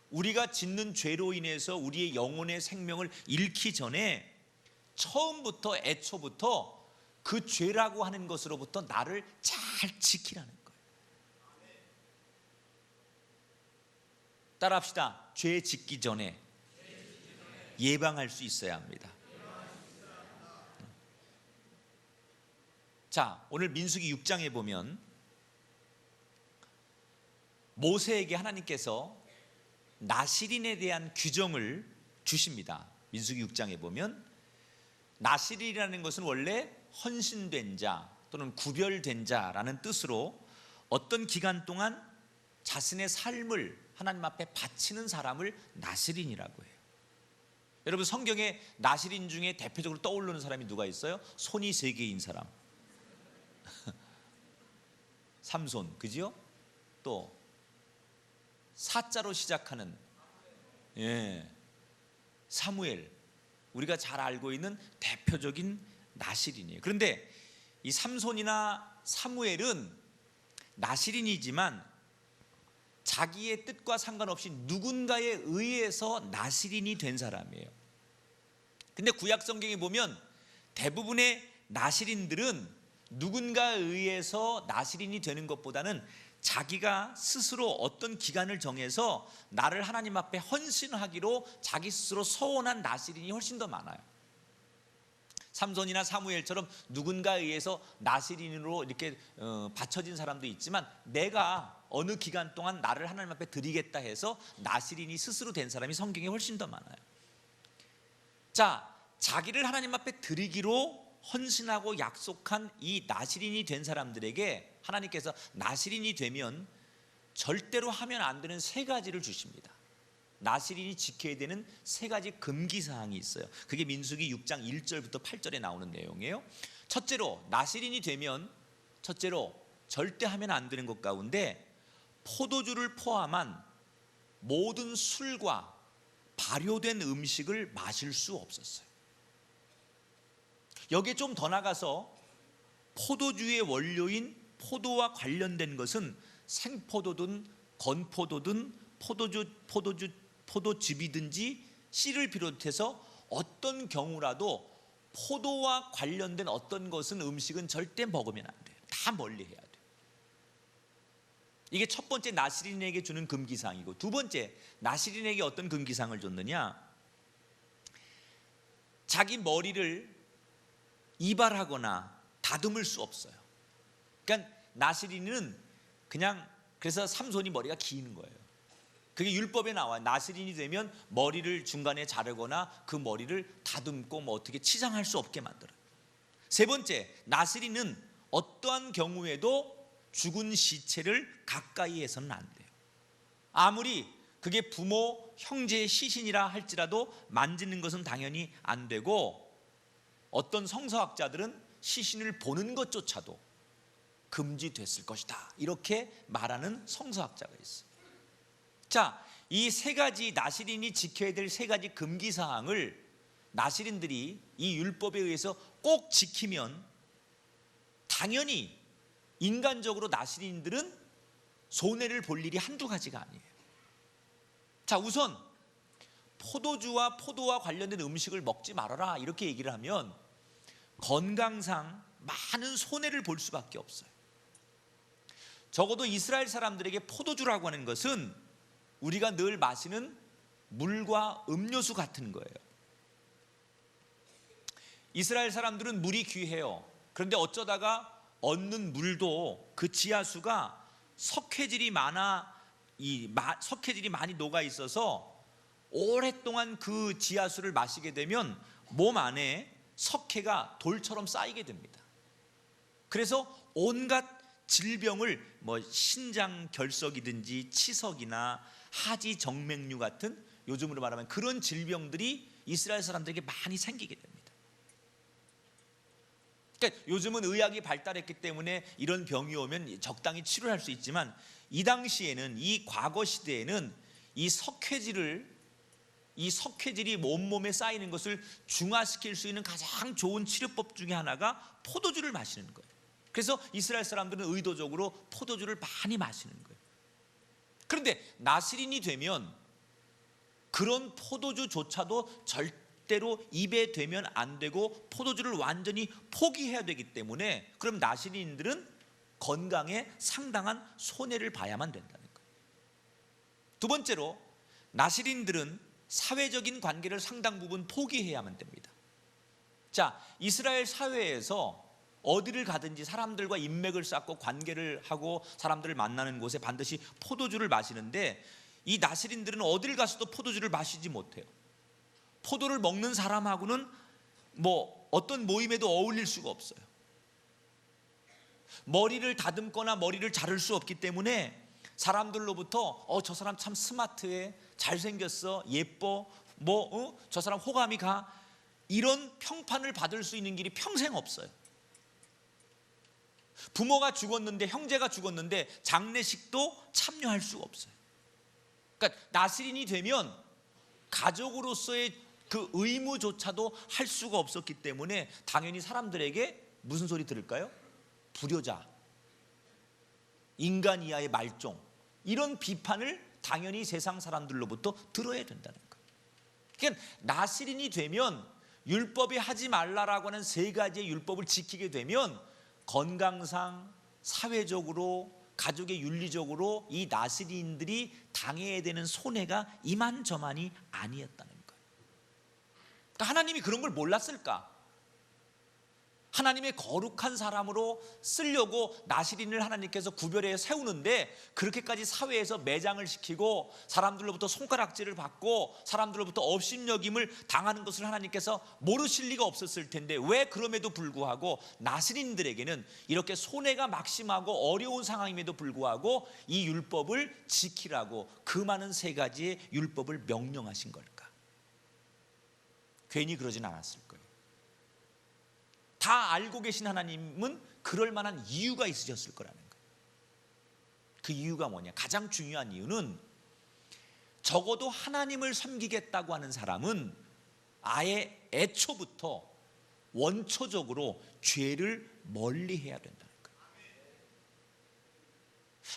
우리가 짓는 죄로 인해서 우리의 영혼의 생명을 잃기 전에 처음부터 애초부터 그 죄라고 하는 것으로부터 나를 잘 지키라는 거예요. 따라합시다. 죄 짓기 전에 예방할 수 있어야 합니다. 자, 오늘 민수기 6장에 보면 모세에게 하나님께서 나실인에 대한 규정을 주십니다. 민수기 6장에 보면 나실인이라는 것은 원래 헌신된 자 또는 구별된 자라는 뜻으로 어떤 기간 동안 자신의 삶을 하나님 앞에 바치는 사람을 나실인이라고 해요. 여러분, 성경에 나실인 중에 대표적으로 떠오르는 사람이 누가 있어요? 손이 3개인 사람. 삼손, 그죠? 또 사자로 시작하는 사무엘, 우리가 잘 알고 있는 대표적인 나실인이에요. 그런데 이 삼손이나 사무엘은 나실인이지만 자기의 뜻과 상관없이 누군가에 의해서 나실인이 된 사람이에요. 근데 구약 성경에 보면 대부분의 나실인들은 누군가에 의해서 나실인이 되는 것보다는 자기가 스스로 어떤 기간을 정해서 나를 하나님 앞에 헌신하기로 자기 스스로 서원한 나실인이 훨씬 더 많아요. 삼손이나 사무엘처럼 누군가에 의해서 나실인으로 이렇게 바쳐진 사람도 있지만 내가 어느 기간 동안 나를 하나님 앞에 드리겠다 해서 나실인이 스스로 된 사람이 성경에 훨씬 더 많아요. 자, 자기를 하나님 앞에 드리기로 헌신하고 약속한 이 나실인이 된 사람들에게 하나님께서 나실인이 되면 절대로 하면 안 되는 3가지를 주십니다. 나실인이 지켜야 되는 3가지 금기사항이 있어요. 그게 민수기 6장 1절부터 8절에 나오는 내용이에요. 첫째로, 나실인이 되면 첫째로 절대 하면 안 되는 것 가운데 포도주를 포함한 모든 술과 발효된 음식을 마실 수 없었어요. 여기에 좀 더 나가서 포도주의 원료인 포도와 관련된 것은 생포도든 건포도든 포도즙이든지 씨를 비롯해서 어떤 경우라도 포도와 관련된 어떤 것은 음식은 절대 먹으면 안 돼요. 다 멀리 해야 돼요. 이게 첫 번째 나실인에게 주는 금기사항이고, 두 번째 나실인에게 어떤 금기사항을 줬느냐, 자기 머리를 이발하거나 다듬을 수 없어요. 그러니까 나실인은 그냥, 그래서 삼손이 머리가 긴 거예요. 그게 율법에 나와요. 나실인이 되면 머리를 중간에 자르거나 그 머리를 다듬고 뭐 어떻게 치장할 수 없게 만들어요. 세 번째, 나실인은 어떠한 경우에도 죽은 시체를 가까이 해서는 안 돼요. 아무리 그게 부모, 형제의 시신이라 할지라도 만지는 것은 당연히 안 되고, 어떤 성서학자들은 시신을 보는 것조차도 금지됐을 것이다, 이렇게 말하는 성서학자가 있어요. 자, 이 3가지 나실인이 지켜야 될 3가지 금기사항을 나실인들이 이 율법에 의해서 꼭 지키면 당연히 인간적으로 나실인들은 손해를 볼 일이 한두 가지가 아니에요. 자, 우선 포도주와 포도와 관련된 음식을 먹지 말아라 이렇게 얘기를 하면 건강상 많은 손해를 볼 수밖에 없어요. 적어도 이스라엘 사람들에게 포도주라고 하는 것은 우리가 늘 마시는 물과 음료수 같은 거예요. 이스라엘 사람들은 물이 귀해요. 그런데 어쩌다가 얻는 물도 그 지하수가 석회질이 많이 녹아 있어서 오랫동안 그 지하수를 마시게 되면 몸 안에 석회가 돌처럼 쌓이게 됩니다. 그래서 온갖 질병을 신장 결석이든지 치석이나 하지 정맥류 같은, 요즘으로 말하면 그런 질병들이 이스라엘 사람들에게 많이 생기게 됩니다. 그러니까 요즘은 의학이 발달했기 때문에 이런 병이 오면 적당히 치료할 수 있지만, 이 당시에는, 이 과거 시대에는 이 석회질이 온몸에 쌓이는 것을 중화시킬 수 있는 가장 좋은 치료법 중에 하나가 포도주를 마시는 거예요. 그래서 이스라엘 사람들은 의도적으로 포도주를 많이 마시는 거예요. 그런데 나실인이 되면 그런 포도주조차도 절대로 입에 되면 안 되고 포도주를 완전히 포기해야 되기 때문에, 그럼 나실인들은 건강에 상당한 손해를 봐야만 된다는 거예요. 두 번째로, 나실인들은 사회적인 관계를 상당 부분 포기해야만 됩니다. 자, 이스라엘 사회에서 어디를 가든지 사람들과 인맥을 쌓고 관계를 하고 사람들을 만나는 곳에 반드시 포도주를 마시는데, 이 나시린들은 어딜 가서도 포도주를 마시지 못해요. 포도를 먹는 사람하고는 뭐 어떤 모임에도 어울릴 수가 없어요. 머리를 다듬거나 머리를 자를 수 없기 때문에 사람들로부터 저 사람 참 스마트해, 잘생겼어, 예뻐, 저 사람 호감이 가, 이런 평판을 받을 수 있는 길이 평생 없어요. 부모가 죽었는데, 형제가 죽었는데 장례식도 참여할 수가 없어요. 그러니까 나시린이 되면 가족으로서의 그 의무조차도 할 수가 없었기 때문에 당연히 사람들에게 무슨 소리 들을까요? 불효자, 인간 이하의 말종, 이런 비판을 당연히 세상 사람들로부터 들어야 된다는 거예요. 그러니까 나시린이 되면 율법이 하지 말라라고 하는 3가지의 율법을 지키게 되면 건강상, 사회적으로, 가족의 윤리적으로 이 나시린들이 당해야 되는 손해가 이만저만이 아니었다는 거예요. 그러니까 하나님이 그런 걸 몰랐을까? 하나님의 거룩한 사람으로 쓰려고 나시린을 하나님께서 구별해 세우는데, 그렇게까지 사회에서 매장을 시키고 사람들로부터 손가락질을 받고 사람들로부터 업신여김을 당하는 것을 하나님께서 모르실 리가 없었을 텐데, 왜 그럼에도 불구하고 나시린들에게는 이렇게 손해가 막심하고 어려운 상황임에도 불구하고 이 율법을 지키라고 그 많은 3가지의 율법을 명령하신 걸까? 괜히 그러진 않았을 거예요. 다 알고 계신 하나님은 그럴 만한 이유가 있으셨을 거라는 거예요. 그 이유가 뭐냐? 가장 중요한 이유는 적어도 하나님을 섬기겠다고 하는 사람은 아예 애초부터 원초적으로 죄를 멀리해야 된다는 거예요.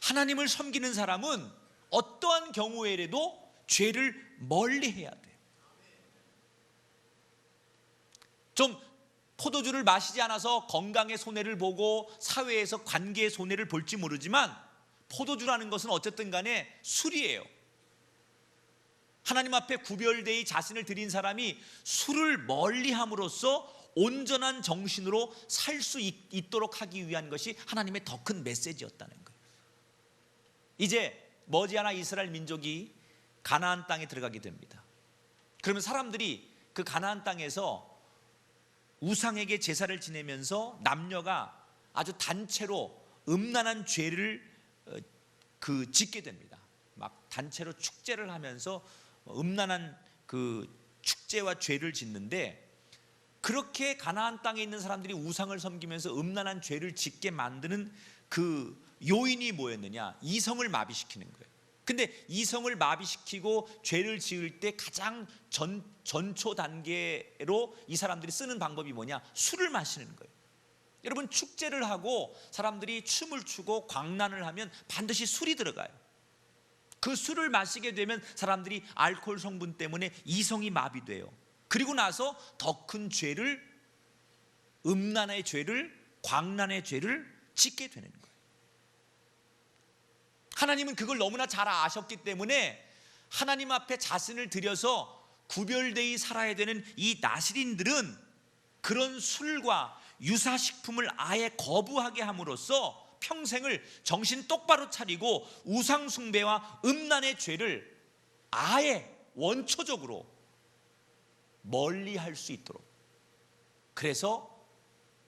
하나님을 섬기는 사람은 어떠한 경우에라도 죄를 멀리해야 돼요. 좀 포도주를 마시지 않아서 건강의 손해를 보고 사회에서 관계의 손해를 볼지 모르지만, 포도주라는 것은 어쨌든 간에 술이에요. 하나님 앞에 구별되이 자신을 드린 사람이 술을 멀리함으로써 온전한 정신으로 살 수 있도록 하기 위한 것이 하나님의 더 큰 메시지였다는 거예요. 이제 머지않아 이스라엘 민족이 가나안 땅에 들어가게 됩니다. 그러면 사람들이 그 가나안 땅에서 우상에게 제사를 지내면서 남녀가 아주 단체로 음란한 죄를 짓게 됩니다. 막 단체로 축제를 하면서 음란한 그 축제와 죄를 짓는데, 그렇게 가나안 땅에 있는 사람들이 우상을 섬기면서 음란한 죄를 짓게 만드는 그 요인이 뭐였느냐? 이성을 마비시키는 거예요. 근데 이성을 마비시키고 죄를 지을 때 가장 전초 단계로 이 사람들이 쓰는 방법이 뭐냐? 술을 마시는 거예요. 여러분, 축제를 하고 사람들이 춤을 추고 광란을 하면 반드시 술이 들어가요. 그 술을 마시게 되면 사람들이 알코올 성분 때문에 이성이 마비돼요. 그리고 나서 더 큰 죄를, 음란의 죄를, 광란의 죄를 짓게 되는 거예요. 하나님은 그걸 너무나 잘 아셨기 때문에 하나님 앞에 자신을 들여서 구별되이 살아야 되는 이 나시린들은 그런 술과 유사식품을 아예 거부하게 함으로써 평생을 정신 똑바로 차리고 우상숭배와 음란의 죄를 아예 원초적으로 멀리할 수 있도록, 그래서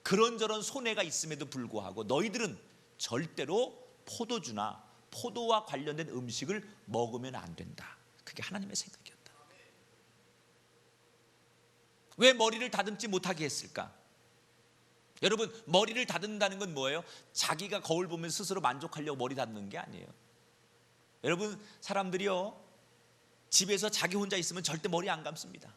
그런저런 손해가 있음에도 불구하고 너희들은 절대로 포도주나 포도와 관련된 음식을 먹으면 안 된다. 그게 하나님의 생각이었다. 왜 머리를 다듬지 못하게 했을까? 여러분, 머리를 다듬는다는 건 뭐예요? 자기가 거울 보면 스스로 만족하려고 머리 다듬는 게 아니에요. 여러분, 사람들이요, 집에서 자기 혼자 있으면 절대 머리 안 감습니다.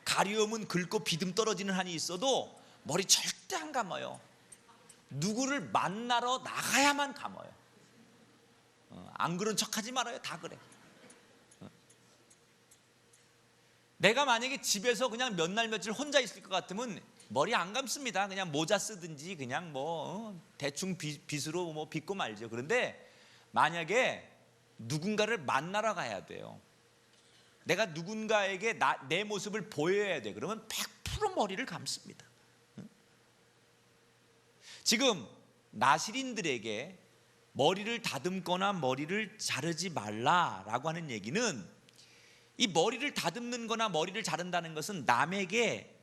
가려움은 긁고 비듬 떨어지는 한이 있어도 머리 절대 안 감아요. 누구를 만나러 나가야만 감아요. 안 그런 척하지 말아요. 다 그래. 내가 만약에 집에서 그냥 몇 날 며칠 혼자 있을 것 같으면 머리 안 감습니다. 그냥 모자 쓰든지 그냥 대충 빗으로 빗고 말죠. 그런데 만약에 누군가를 만나러 가야 돼요. 내가 누군가에게 내 모습을 보여야 돼. 그러면 100% 머리를 감습니다. 지금 나실인들에게 머리를 다듬거나 머리를 자르지 말라라고 하는 얘기는, 이 머리를 다듬는 거나 머리를 자른다는 것은 남에게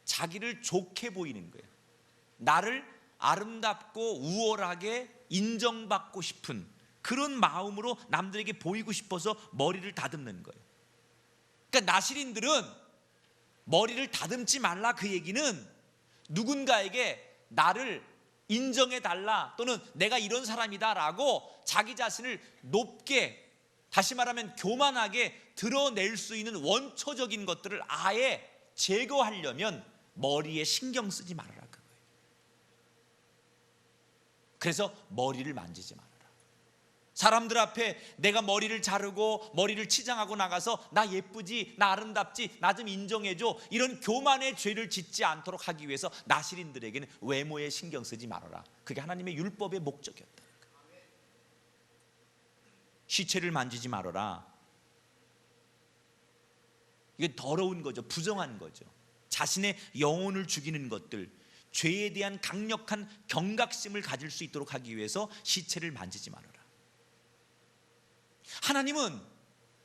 자기를 좋게 보이는 거예요. 나를 아름답고 우월하게 인정받고 싶은 그런 마음으로 남들에게 보이고 싶어서 머리를 다듬는 거예요. 그러니까 나실인들은 머리를 다듬지 말라, 그 얘기는 누군가에게 나를 인정해 달라, 또는 내가 이런 사람이다 라고 자기 자신을 높게, 다시 말하면 교만하게 드러낼 수 있는 원초적인 것들을 아예 제거하려면 머리에 신경 쓰지 말아라, 그거예요. 그래서 머리를 만지지 말아라. 사람들 앞에 내가 머리를 자르고 머리를 치장하고 나가서 나 예쁘지, 나 아름답지, 나 좀 인정해줘, 이런 교만의 죄를 짓지 않도록 하기 위해서 나실인들에게는 외모에 신경 쓰지 말아라. 그게 하나님의 율법의 목적이었다. 시체를 만지지 말아라. 이게 더러운 거죠. 부정한 거죠. 자신의 영혼을 죽이는 것들, 죄에 대한 강력한 경각심을 가질 수 있도록 하기 위해서 시체를 만지지 말아라. 하나님은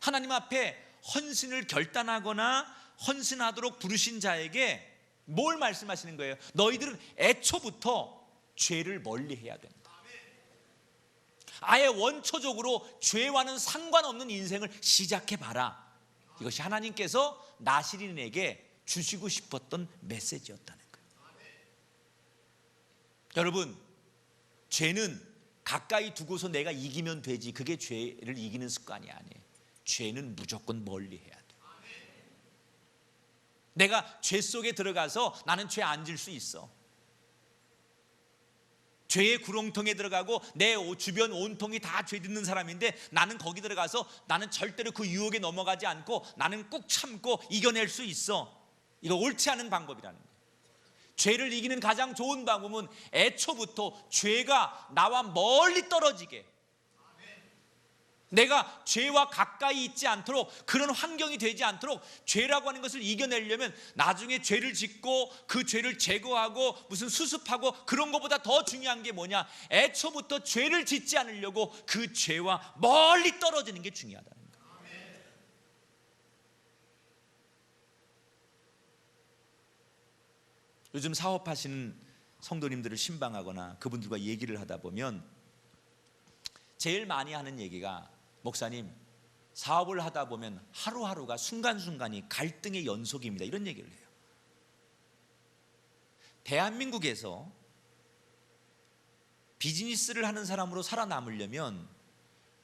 하나님 앞에 헌신을 결단하거나 헌신하도록 부르신 자에게 뭘 말씀하시는 거예요? 너희들은 애초부터 죄를 멀리해야 된다. 아예 원초적으로 죄와는 상관없는 인생을 시작해봐라. 이것이 하나님께서 나실인에게 주시고 싶었던 메시지였다는 거예요. 여러분, 죄는 가까이 두고서 내가 이기면 되지, 그게 죄를 이기는 습관이 아니에요. 죄는 무조건 멀리해야 돼. 내가 죄 속에 들어가서 나는 죄 안 질 수 있어. 죄의 구렁텅이에 들어가고 내 주변 온통이 다 죄 짓는 사람인데 나는 거기 들어가서 나는 절대로 그 유혹에 넘어가지 않고 나는 꾹 참고 이겨낼 수 있어. 이거 옳지 않은 방법이라는 거예요. 죄를 이기는 가장 좋은 방법은 애초부터 죄가 나와 멀리 떨어지게, 내가 죄와 가까이 있지 않도록, 그런 환경이 되지 않도록 죄라고 하는 것을 이겨내려면 나중에 죄를 짓고 그 죄를 제거하고 무슨 수습하고 그런 것보다 더 중요한 게 뭐냐? 애초부터 죄를 짓지 않으려고 그 죄와 멀리 떨어지는 게 중요하다는 거예요. 요즘 사업하시는 성도님들을 신방하거나 그분들과 얘기를 하다 보면 제일 많이 하는 얘기가, 목사님, 사업을 하다 보면 하루하루가 순간순간이 갈등의 연속입니다, 이런 얘기를 해요. 대한민국에서 비즈니스를 하는 사람으로 살아남으려면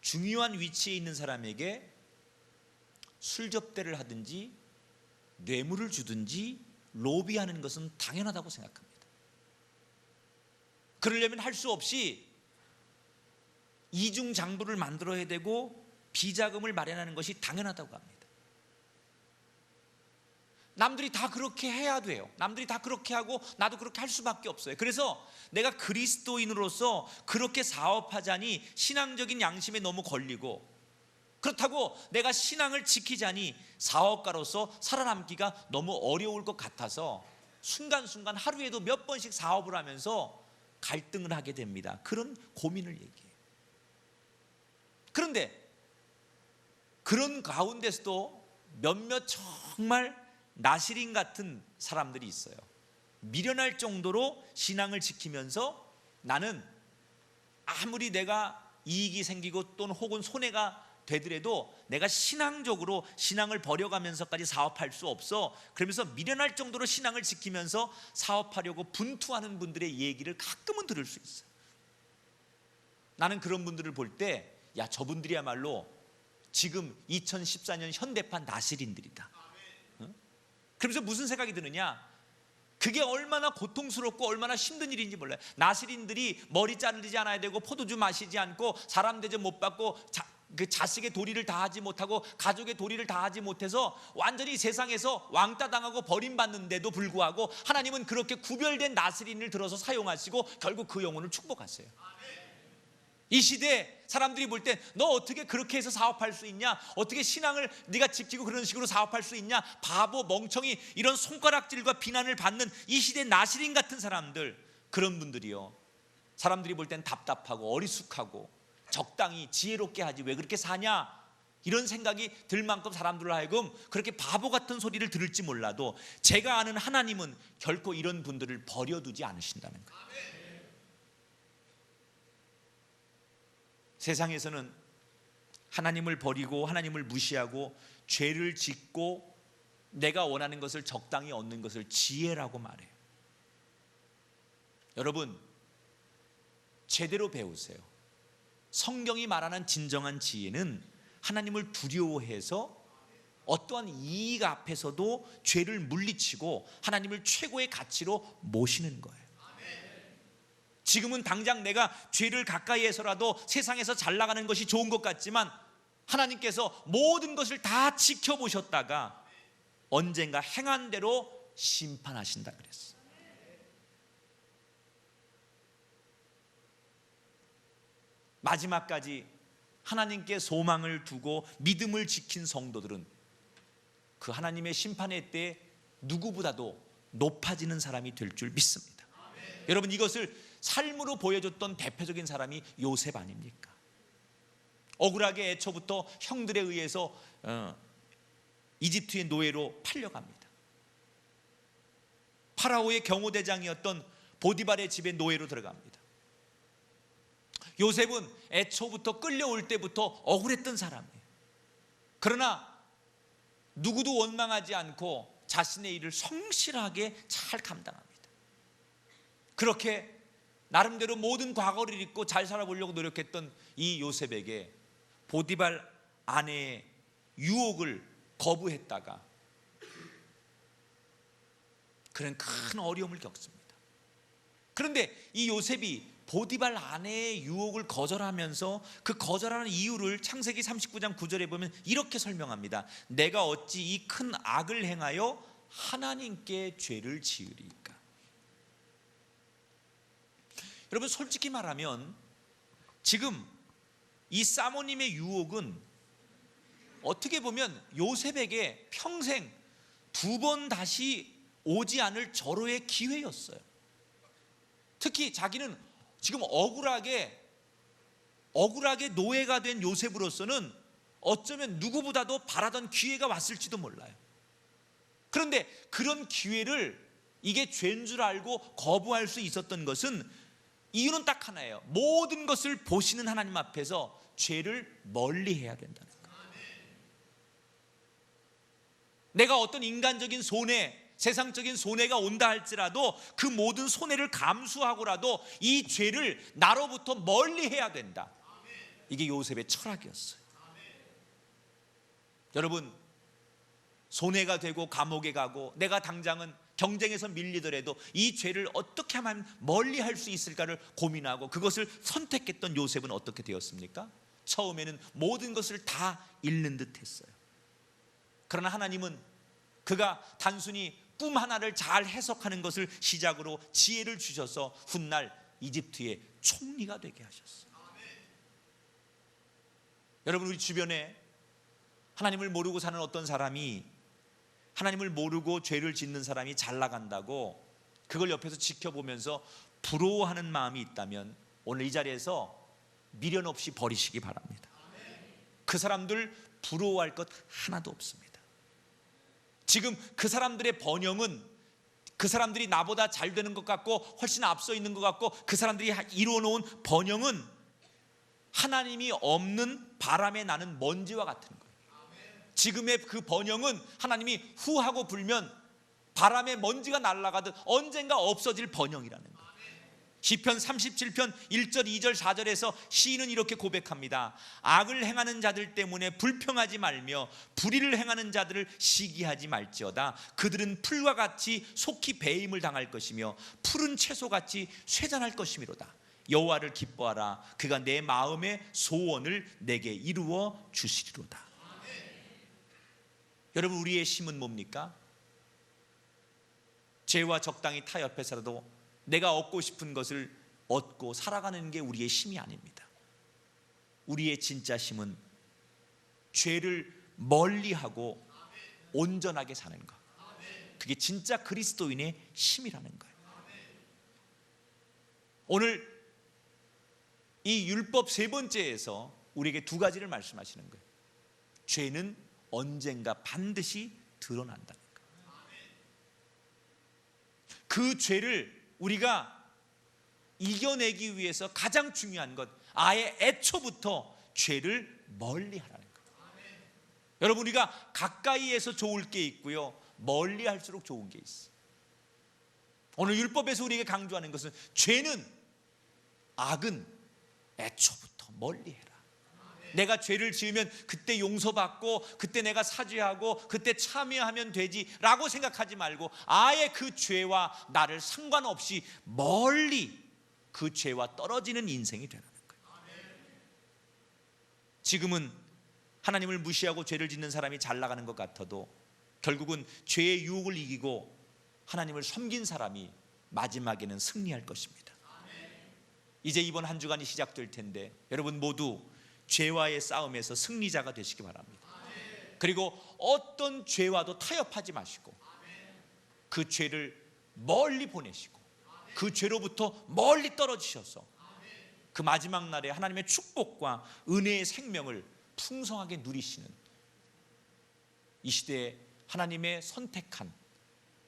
중요한 위치에 있는 사람에게 술접대를 하든지 뇌물을 주든지 로비하는 것은 당연하다고 생각합니다. 그러려면 할 수 없이 이중장부를 만들어야 되고 비자금을 마련하는 것이 당연하다고 합니다. 남들이 다 그렇게 해야 돼요. 남들이 다 그렇게 하고 나도 그렇게 할 수밖에 없어요. 그래서 내가 그리스도인으로서 그렇게 사업하자니 신앙적인 양심에 너무 걸리고, 그렇다고 내가 신앙을 지키자니 사업가로서 살아남기가 너무 어려울 것 같아서 순간순간 하루에도 몇 번씩 사업을 하면서 갈등을 하게 됩니다. 그런 고민을 얘기해요. 그런데 그런 가운데서도 몇몇 정말 나실인 같은 사람들이 있어요. 미련할 정도로 신앙을 지키면서 나는 아무리 내가 이익이 생기고 또는 혹은 손해가 되더라도 내가 신앙적으로 신앙을 버려가면서까지 사업할 수 없어. 그러면서 미련할 정도로 신앙을 지키면서 사업하려고 분투하는 분들의 얘기를 가끔은 들을 수 있어요. 나는 그런 분들을 볼 때, 야, 저분들이야말로 지금 2014년 현대판 나실인들이다. 그러면서 무슨 생각이 드느냐? 그게 얼마나 고통스럽고 얼마나 힘든 일인지 몰라요. 나실인들이 머리 자르지 않아야 되고 포도주 마시지 않고 사람 대접 못 받고 그 자식의 도리를 다하지 못하고 가족의 도리를 다하지 못해서 완전히 세상에서 왕따 당하고 버림받는데도 불구하고 하나님은 그렇게 구별된 나실인을 들어서 사용하시고 결국 그 영혼을 축복하세요. 이 시대에 사람들이 볼 때 너 어떻게 그렇게 해서 사업할 수 있냐? 어떻게 신앙을 네가 지키고 그런 식으로 사업할 수 있냐? 바보, 멍청이, 이런 손가락질과 비난을 받는 이 시대 나실인 같은 사람들, 그런 분들이요, 사람들이 볼 땐 답답하고 어리숙하고 적당히 지혜롭게 하지 왜 그렇게 사냐, 이런 생각이 들 만큼 사람들로 하여금 그렇게 바보 같은 소리를 들을지 몰라도 제가 아는 하나님은 결코 이런 분들을 버려두지 않으신다는 거예요. 세상에서는 하나님을 버리고 하나님을 무시하고 죄를 짓고 내가 원하는 것을 적당히 얻는 것을 지혜라고 말해요. 여러분, 제대로 배우세요. 성경이 말하는 진정한 지혜는 하나님을 두려워해서 어떠한 이익 앞에서도 죄를 물리치고 하나님을 최고의 가치로 모시는 거예요. 지금은 당장 내가 죄를 가까이 해서라도 세상에서 잘 나가는 것이 좋은 것 같지만 하나님께서 모든 것을 다 지켜보셨다가 언젠가 행한 대로 심판하신다 그랬어요. 마지막까지 하나님께 소망을 두고 믿음을 지킨 성도들은 그 하나님의 심판의 때에 누구보다도 높아지는 사람이 될 줄 믿습니다. 여러분, 이것을 삶으로 보여줬던 대표적인 사람이 요셉 아닙니까? 억울하게 애초부터 형들에 의해서 이집트의 노예로 팔려갑니다. 파라오의 경호대장이었던 보디발의 집에 노예로 들어갑니다. 요셉은 애초부터 끌려올 때부터 억울했던 사람이에요. 그러나 누구도 원망하지 않고 자신의 일을 성실하게 잘 감당합니다. 그렇게 나름대로 모든 과거를 잊고 잘 살아보려고 노력했던 이 요셉에게 보디발 아내의 유혹을 거부했다가 그런 큰 어려움을 겪습니다. 그런데 이 요셉이 보디발 아내의 유혹을 거절하면서 그 거절하는 이유를 창세기 39장 9절에 보면 이렇게 설명합니다. 내가 어찌 이 큰 악을 행하여 하나님께 죄를 지으리까. 여러분, 솔직히 말하면 지금 이 사모님의 유혹은 어떻게 보면 요셉에게 평생 2번 다시 오지 않을 절호의 기회였어요. 특히 자기는 지금 억울하게 노예가 된 요셉으로서는 어쩌면 누구보다도 바라던 기회가 왔을지도 몰라요. 그런데 그런 기회를 이게 죄인 줄 알고 거부할 수 있었던 것은 이유는 딱 하나예요. 모든 것을 보시는 하나님 앞에서 죄를 멀리해야 된다는 거예요. 내가 어떤 인간적인 손해, 세상적인 손해가 온다 할지라도 그 모든 손해를 감수하고라도 이 죄를 나로부터 멀리해야 된다. 이게 요셉의 철학이었어요. 여러분, 손해가 되고 감옥에 가고 내가 당장은 경쟁에서 밀리더라도 이 죄를 어떻게 하면 멀리할 수 있을까를 고민하고 그것을 선택했던 요셉은 어떻게 되었습니까? 처음에는 모든 것을 다 잃는 듯 했어요. 그러나 하나님은 그가 단순히 꿈 하나를 잘 해석하는 것을 시작으로 지혜를 주셔서 훗날 이집트의 총리가 되게 하셨어요. 여러분, 우리 주변에 하나님을 모르고 사는 어떤 사람이, 하나님을 모르고 죄를 짓는 사람이 잘 나간다고 그걸 옆에서 지켜보면서 부러워하는 마음이 있다면 오늘 이 자리에서 미련 없이 버리시기 바랍니다. 그 사람들 부러워할 것 하나도 없습니다. 지금 그 사람들의 번영은 그 사람들이 나보다 잘 되는 것 같고 훨씬 앞서 있는 것 같고 그 사람들이 이루어놓은 번영은 하나님이 없는 바람에 나는 먼지와 같은 거예요. 지금의 그 번영은 하나님이 후하고 불면 바람에 먼지가 날아가듯 언젠가 없어질 번영이라는 거예요. 시편 37편 1절 2절 4절에서 시인은 이렇게 고백합니다. 악을 행하는 자들 때문에 불평하지 말며 불의를 행하는 자들을 시기하지 말지어다. 그들은 풀과 같이 속히 배임을 당할 것이며 푸른 채소같이 쇠잔할 것이미로다. 여호와를 기뻐하라. 그가 내 마음의 소원을 내게 이루어 주시리로다. 여러분, 우리의 힘은 뭡니까? 죄와 적당히 타협해서라도 내가 얻고 싶은 것을 얻고 살아가는 게 우리의 힘이 아닙니다. 우리의 진짜 힘은 죄를 멀리하고 온전하게 사는 것. 그게 진짜 그리스도인의 힘이라는 거예요. 오늘 이 율법 세 번째에서 우리에게 두 가지를 말씀하시는 거예요. 죄는 언젠가 반드시 드러난다는 거예요. 그 죄를 우리가 이겨내기 위해서 가장 중요한 것, 아예 애초부터 죄를 멀리 하라는 거예요. 여러분, 우리가 가까이에서 좋을 게 있고요, 멀리 할수록 좋은 게 있어요. 오늘 율법에서 우리에게 강조하는 것은 죄는, 악은 애초부터 멀리 해라. 내가 죄를 지으면 그때 용서받고 그때 내가 사죄하고 그때 참여하면 되지라고 생각하지 말고 아예 그 죄와 나를 상관없이 멀리 그 죄와 떨어지는 인생이 되라는 거예요. 지금은 하나님을 무시하고 죄를 짓는 사람이 잘 나가는 것 같아도 결국은 죄의 유혹을 이기고 하나님을 섬긴 사람이 마지막에는 승리할 것입니다. 이제 이번 한 주간이 시작될 텐데 여러분 모두 죄와의 싸움에서 승리자가 되시기 바랍니다. 그리고 어떤 죄와도 타협하지 마시고 그 죄를 멀리 보내시고 그 죄로부터 멀리 떨어지셔서 그 마지막 날에 하나님의 축복과 은혜의 생명을 풍성하게 누리시는 이 시대에 하나님의 선택한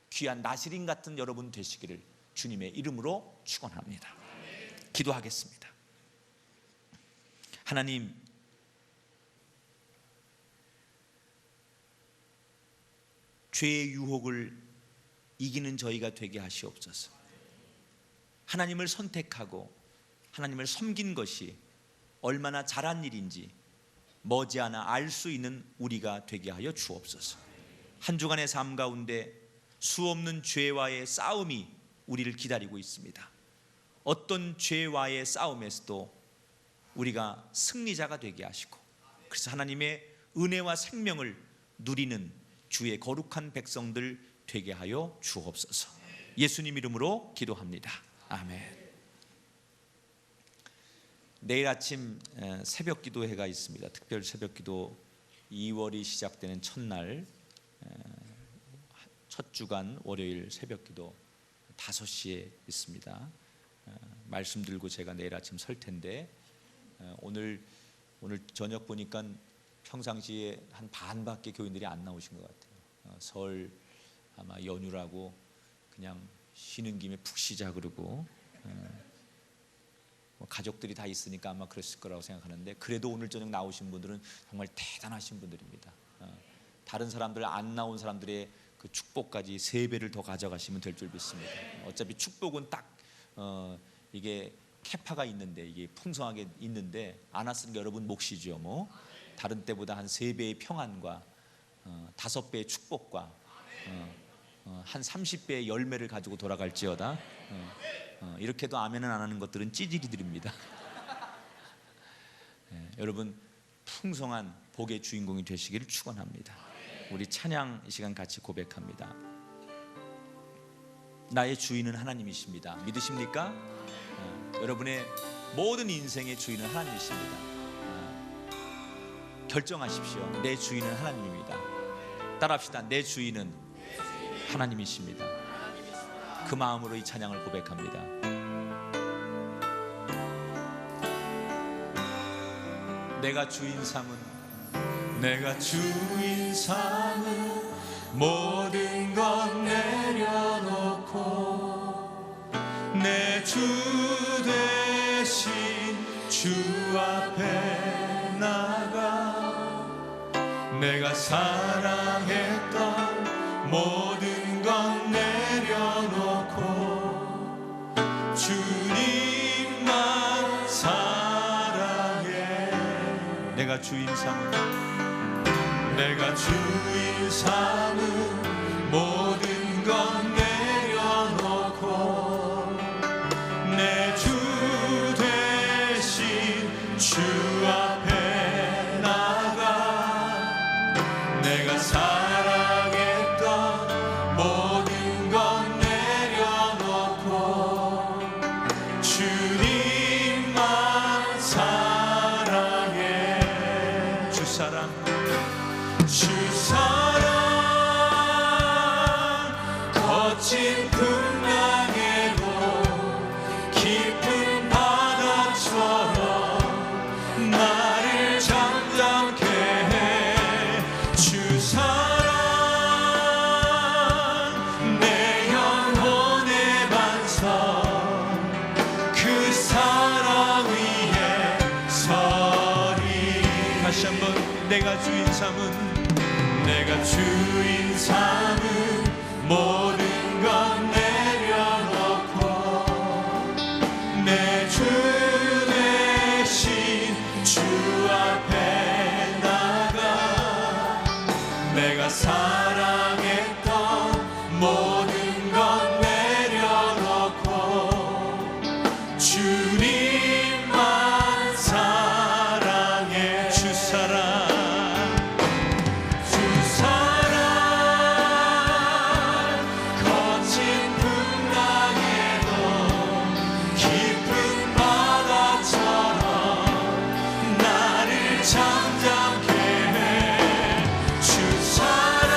귀한 나시린 같은 여러분 되시기를 주님의 이름으로 축원합니다. 기도하겠습니다. 하나님, 죄의 유혹을 이기는 저희가 되게 하시옵소서. 하나님을 선택하고 하나님을 섬긴 것이 얼마나 잘한 일인지 머지않아 알 수 있는 우리가 되게 하여 주옵소서. 한 주간의 삶 가운데 수없는 죄와의 싸움이 우리를 기다리고 있습니다. 어떤 죄와의 싸움에서도 우리가 승리자가 되게 하시고 그래서 하나님의 은혜와 생명을 누리는 주의 거룩한 백성들 되게 하여 주옵소서. 예수님 이름으로 기도합니다. 아멘. 내일 아침 새벽 기도회가 있습니다. 특별 새벽 기도 2월이 시작되는 첫날 첫 주간 월요일 새벽 기도 5시에 있습니다. 말씀 들고 제가 내일 아침 설 텐데 오늘 저녁 보니까 평상시에 한 반밖에 교인들이 안 나오신 것 같아요. 설 아마 연휴라고 그냥 쉬는 김에 푹 쉬자 그러고 가족들이 다 있으니까 아마 그랬을 거라고 생각하는데 그래도 오늘 저녁 나오신 분들은 정말 대단하신 분들입니다. 다른 사람들 안 나온 사람들의 그 축복까지 3배를 더 가져가시면 될 줄 믿습니다. 어차피 축복은 딱 이게 캐파가 있는데 이게 풍성하게 있는데 안 왔으니까 여러분 몫이죠. 뭐 다른 때보다 한 3배의 평안과 5배의 축복과 한 30배의 열매를 가지고 돌아갈지어다. 이렇게도 아멘은 안 하는 것들은 찌질이들입니다. 여러분 풍성한 복의 주인공이 되시기를 축원합니다. 우리 찬양 이 시간 같이 고백합니다. 나의 주인은 하나님이십니다. 믿으십니까? 여러분의 모든 인생의 주인은 하나님이십니다. 결정하십시오. 내 주인은 하나님입니다. 따라합시다. 내 주인은 하나님이십니다. 그 마음으로 이 찬양을 고백합니다. 내가 주인 삼은 모든 것 내려놓고 내 주 대신 주 앞에 나가 내가 사랑했던 모든 것 내려놓고 주님만 사랑해. 내가 주인 삼은 모든 것 내려놓고 내 주 대신 주 앞에 나가 내가 사랑했던 모든 것 내려놓고 주님만 사랑해. 주 사랑 거친 풍랑에도 깊은 내가 주인 삼은 모든 것 내려놓고 내 주 대신 주 앞에 나가 내가 사랑했던 모든 것 내려놓고 주님만 사랑해. 주 사랑 거친 풍랑에도 깊은 바다처럼 나를 잠잠케 해. 주 사랑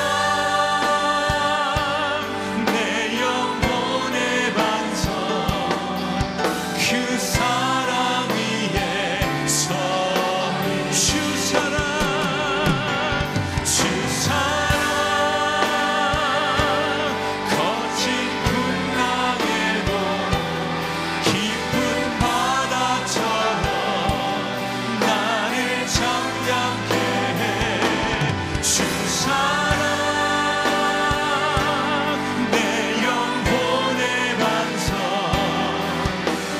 내 영혼의 반석 그 사랑 위에 서. 주 사랑 거친 풍랑에도 깊은 바다처럼 나를 잠잠케 해. 주 사랑 내 영혼의 반석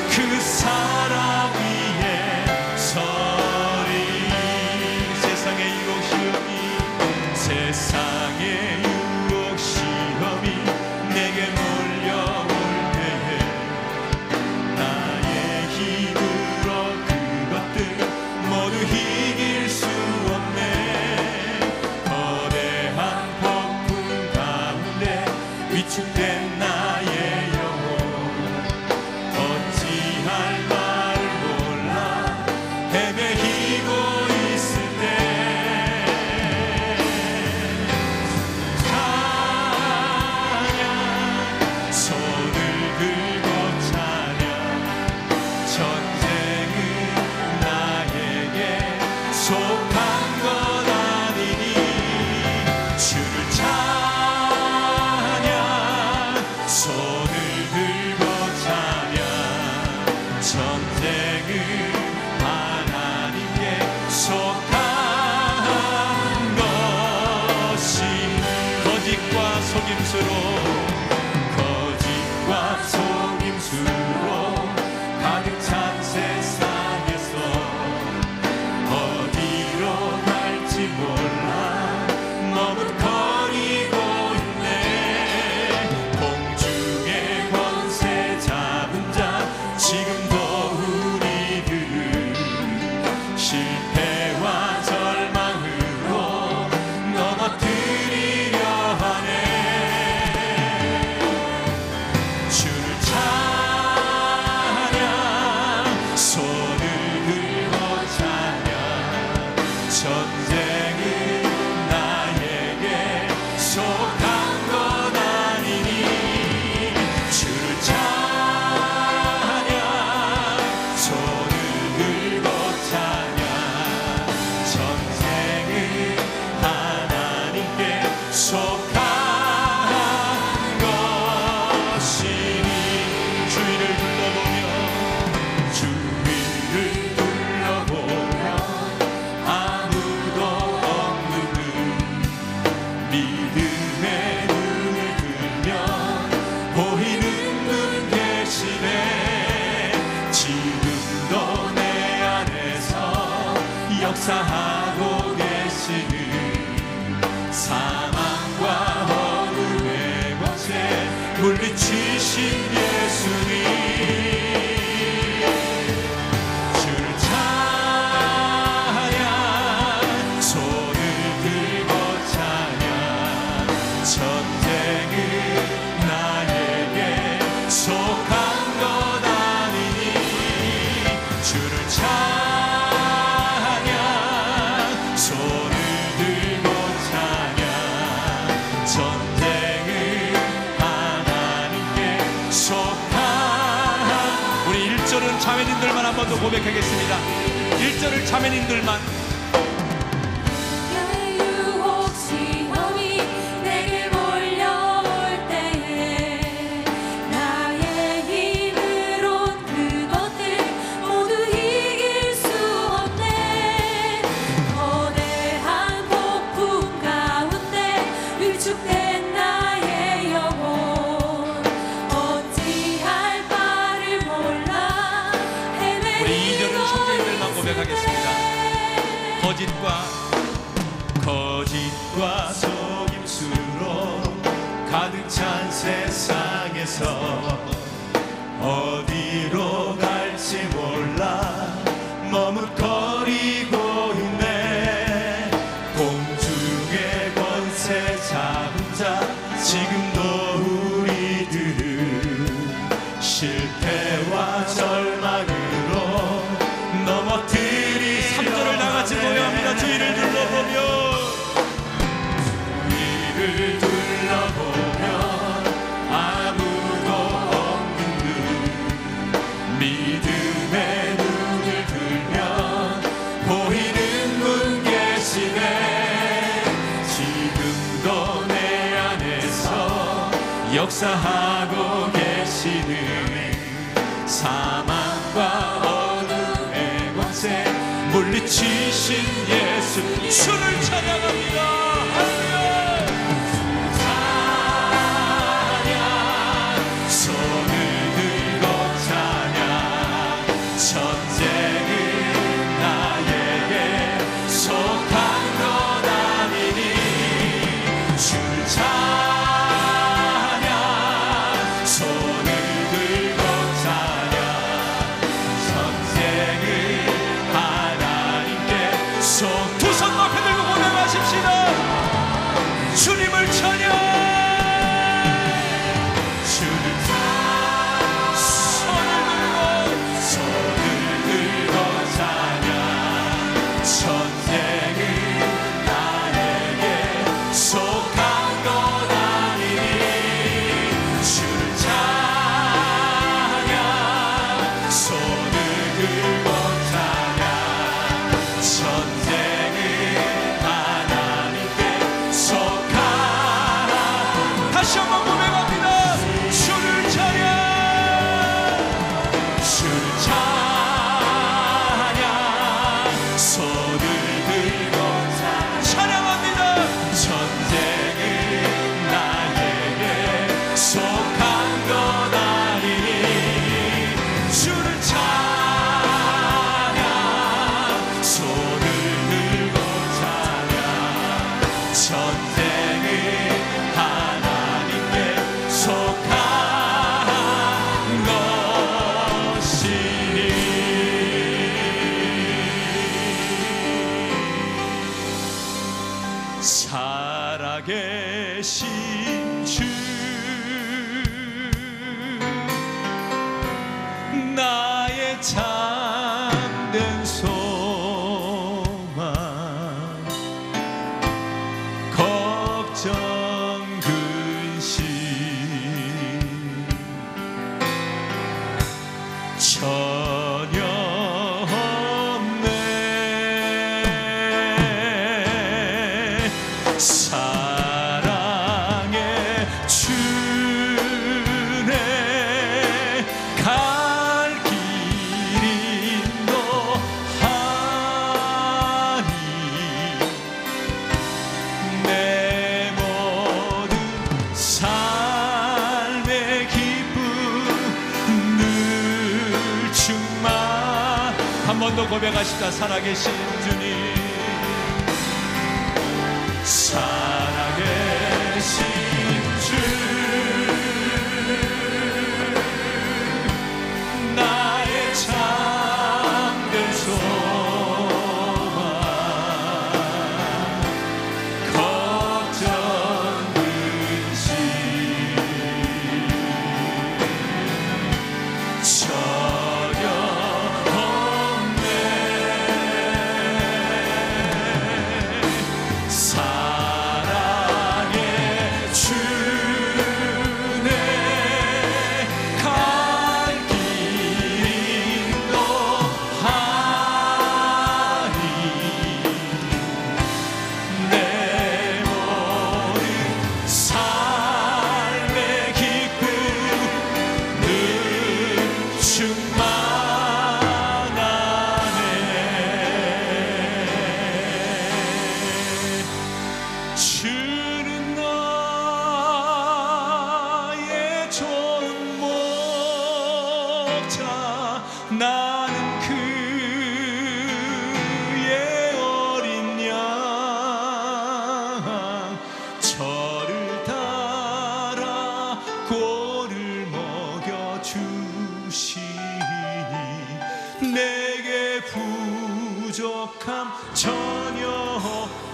그 사랑 위에 서리. 세상의 유혹 시험이 내게 몰려올 때에 나의 힘으로 그것들 모두 이길 수 없네. 거대한 폭풍 가운데 위축된 나의 영혼 어찌할 말을 몰라 헤매이고 있을 때 손을 들고 찬양. 전쟁은 나에게 속한 것 아니니 주를 찬양. 손을 들고 찬양. 전쟁은 하나님께 속한 것이. 거짓과 속임수로 가득 찬 세상에서 어디로 갈지 몰라 머뭇거리고 있네. 공중의 권세 잡은 자 지금도 우리들을 실패와 절망으로 넘어뜨리려 하네. 주를 찬양. 손을 들고 찬양. 전쟁은 나에게 속한 것 아니니 주를 찬양. 손을 들고 찬양. 전쟁은 하나님께 속한 것이니. 주위를 둘러보며 아무도 없는 그 믿음의 눈을 들면 보이는 분 계시네. 지금도 내 안에서 역사하고 계시는 사망과 어둠의 권세 물리치신 예수님. 주를 찬양. 손을 들고 찬양. 전쟁은 나에게 속한 것 아니니 주를 찬양. 손을 들고 찬양. 전쟁은 하나님께 속한. 우리 1절은 자매님들만 한 번 더 고백하겠습니다. 1절을 자매님들만. 유혹 시험이 내게 몰려올 때에 나의 힘으론 그것들 모두 이길 수 없네. 거대한 폭풍 가운데 거짓과 속임수로 가득 찬 세상에서 어디로 갈지 몰라 머뭇거리고 있네. 공중의 권세 잡은 자 지금도 우리들을 실패와 절망으로 넘어뜨리 3절을 다같이 노래합니다. 주위를 둘러보며 아무도 없는 듯 믿음의 눈을 들면 보이는 분 계시네. 지금도 내 안에서 역사하고 계시는 사망과 어둠의 권세 물리치신 예수 주를 찬양합니다. 주님을 찬양. 손을 들고 찬양. 전쟁은 나에게 속한 것 아니니 주를 찬양. 손을 들고 찬양. 전쟁은 하나님께 속한. 다시 한번 고백합니다. 주를 찬양. 주를 찬양. 손을 들고 찬양합니다. 전쟁은 나에게 속한 것 아니니 주를 찬양. 손을 들고 찬양. 전쟁은 하나님께 속한 것이니. 살아계신 주 나의 참된 소망 걱정 근심 전혀 없네. 사랑의 주네 갈 길 인도하니 내 모든 삶의 기쁨 늘 충만. 한 번 더 고백하시다. 살아계신 주님. 살아계신 주 나의 참된 소망 걱정 근심 전혀 없네. 사랑의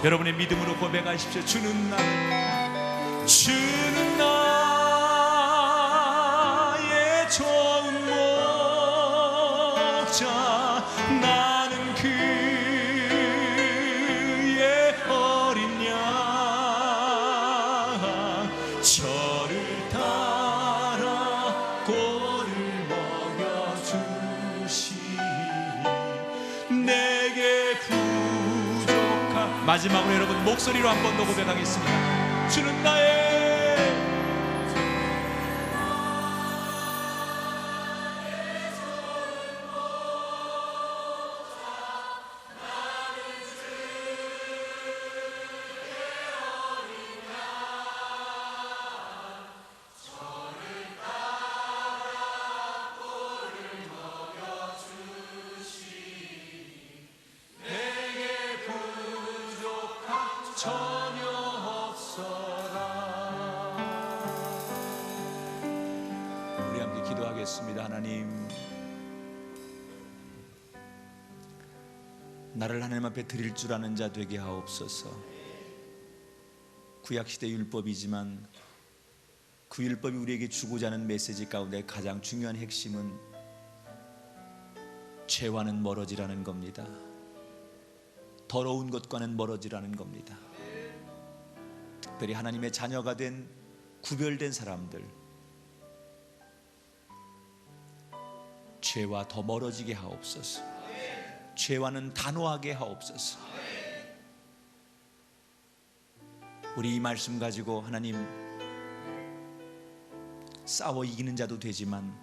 여러분의 믿음으로 고백하십시오. 주는 나의 좋은 목자, 나는 그의 어린 양. 저를 따라 꼴을 먹여주시니 내게 부족한. 마지막으로 여러분 목소리로 한 번 더 고백하겠습니다. 주는 나의 전혀 없어라. 우리 함께 기도하겠습니다. 하나님, 나를 하나님 앞에 드릴 줄 아는 자 되게 하옵소서. 구약시대 율법이지만 그 율법이 우리에게 주고자 하는 메시지 가운데 가장 중요한 핵심은 죄와는 멀어지라는 겁니다. 더러운 것과는 멀어지라는 겁니다. 특별히 하나님의 자녀가 된 구별된 사람들, 죄와 더 멀어지게 하옵소서. 죄와는 단호하게 하옵소서. 우리 이 말씀 가지고 하나님, 싸워 이기는 자도 되지만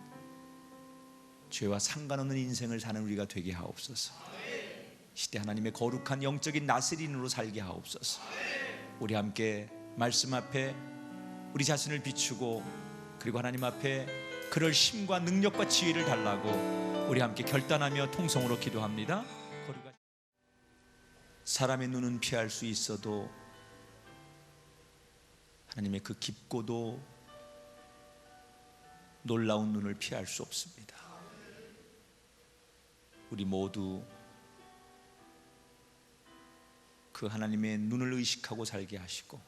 죄와 상관없는 인생을 사는 우리가 되게 하옵소서. 시대 하나님의 거룩한 영적인 나스린으로 살게 하옵소서. 우리 함께 말씀 앞에 우리 자신을 비추고, 그리고 하나님 앞에 그럴 힘과 능력과 지혜를 달라고 우리 함께 결단하며 통성으로 기도합니다. 사람의 눈은 피할 수 있어도 하나님의 그 깊고도 놀라운 눈을 피할 수 없습니다. 우리 모두 그 하나님의 눈을 의식하고 살게 하시고,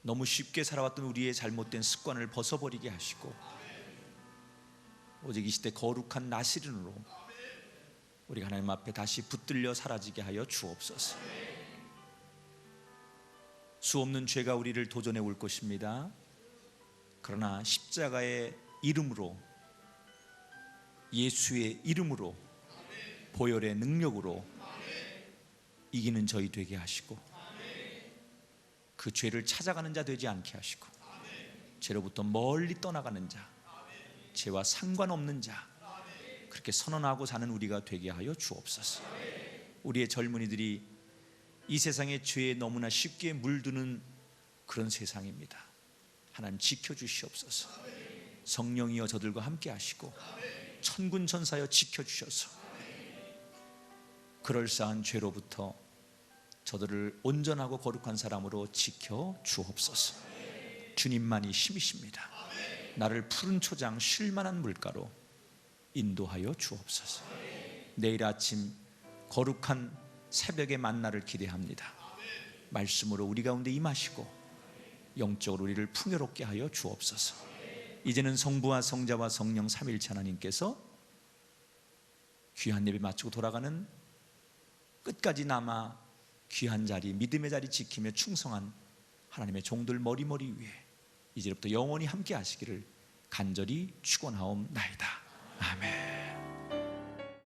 너무 쉽게 살아왔던 우리의 잘못된 습관을 벗어버리게 하시고, 오직 이 시대 거룩한 나시린으로 우리가 하나님 앞에 다시 붙들려 사라지게 하여 주옵소서. 수없는 죄가 우리를 도전해 올 것입니다. 그러나 십자가의 이름으로, 예수의 이름으로, 보혈의 능력으로 이기는 저희 되게 하시고, 그 죄를 찾아가는 자 되지 않게 하시고, 죄로부터 멀리 떠나가는 자, 죄와 상관없는 자, 그렇게 선언하고 사는 우리가 되게 하여 주옵소서. 우리의 젊은이들이 이 세상의 죄에 너무나 쉽게 물드는 그런 세상입니다. 하나님 지켜주시옵소서. 성령이여 저들과 함께 하시고, 천군 천사여 지켜주셔서 그럴싸한 죄로부터 저들을 온전하고 거룩한 사람으로 지켜 주옵소서. 주님만이 힘이십니다. 나를 푸른 초장 쉴만한 물가로 인도하여 주옵소서. 내일 아침 거룩한 새벽의 만나를 기대합니다. 말씀으로 우리 가운데 임하시고 영적으로 우리를 풍요롭게 하여 주옵소서. 이제는 성부와 성자와 성령 삼위일체 하나님께서 귀한 예배 마치고 돌아가는 끝까지 남아 귀한 자리, 믿음의 자리 지키며 충성한 하나님의 종들 머리머리 위에 이제부터 영원히 함께 하시기를 간절히 축원하옵나이다. 아멘.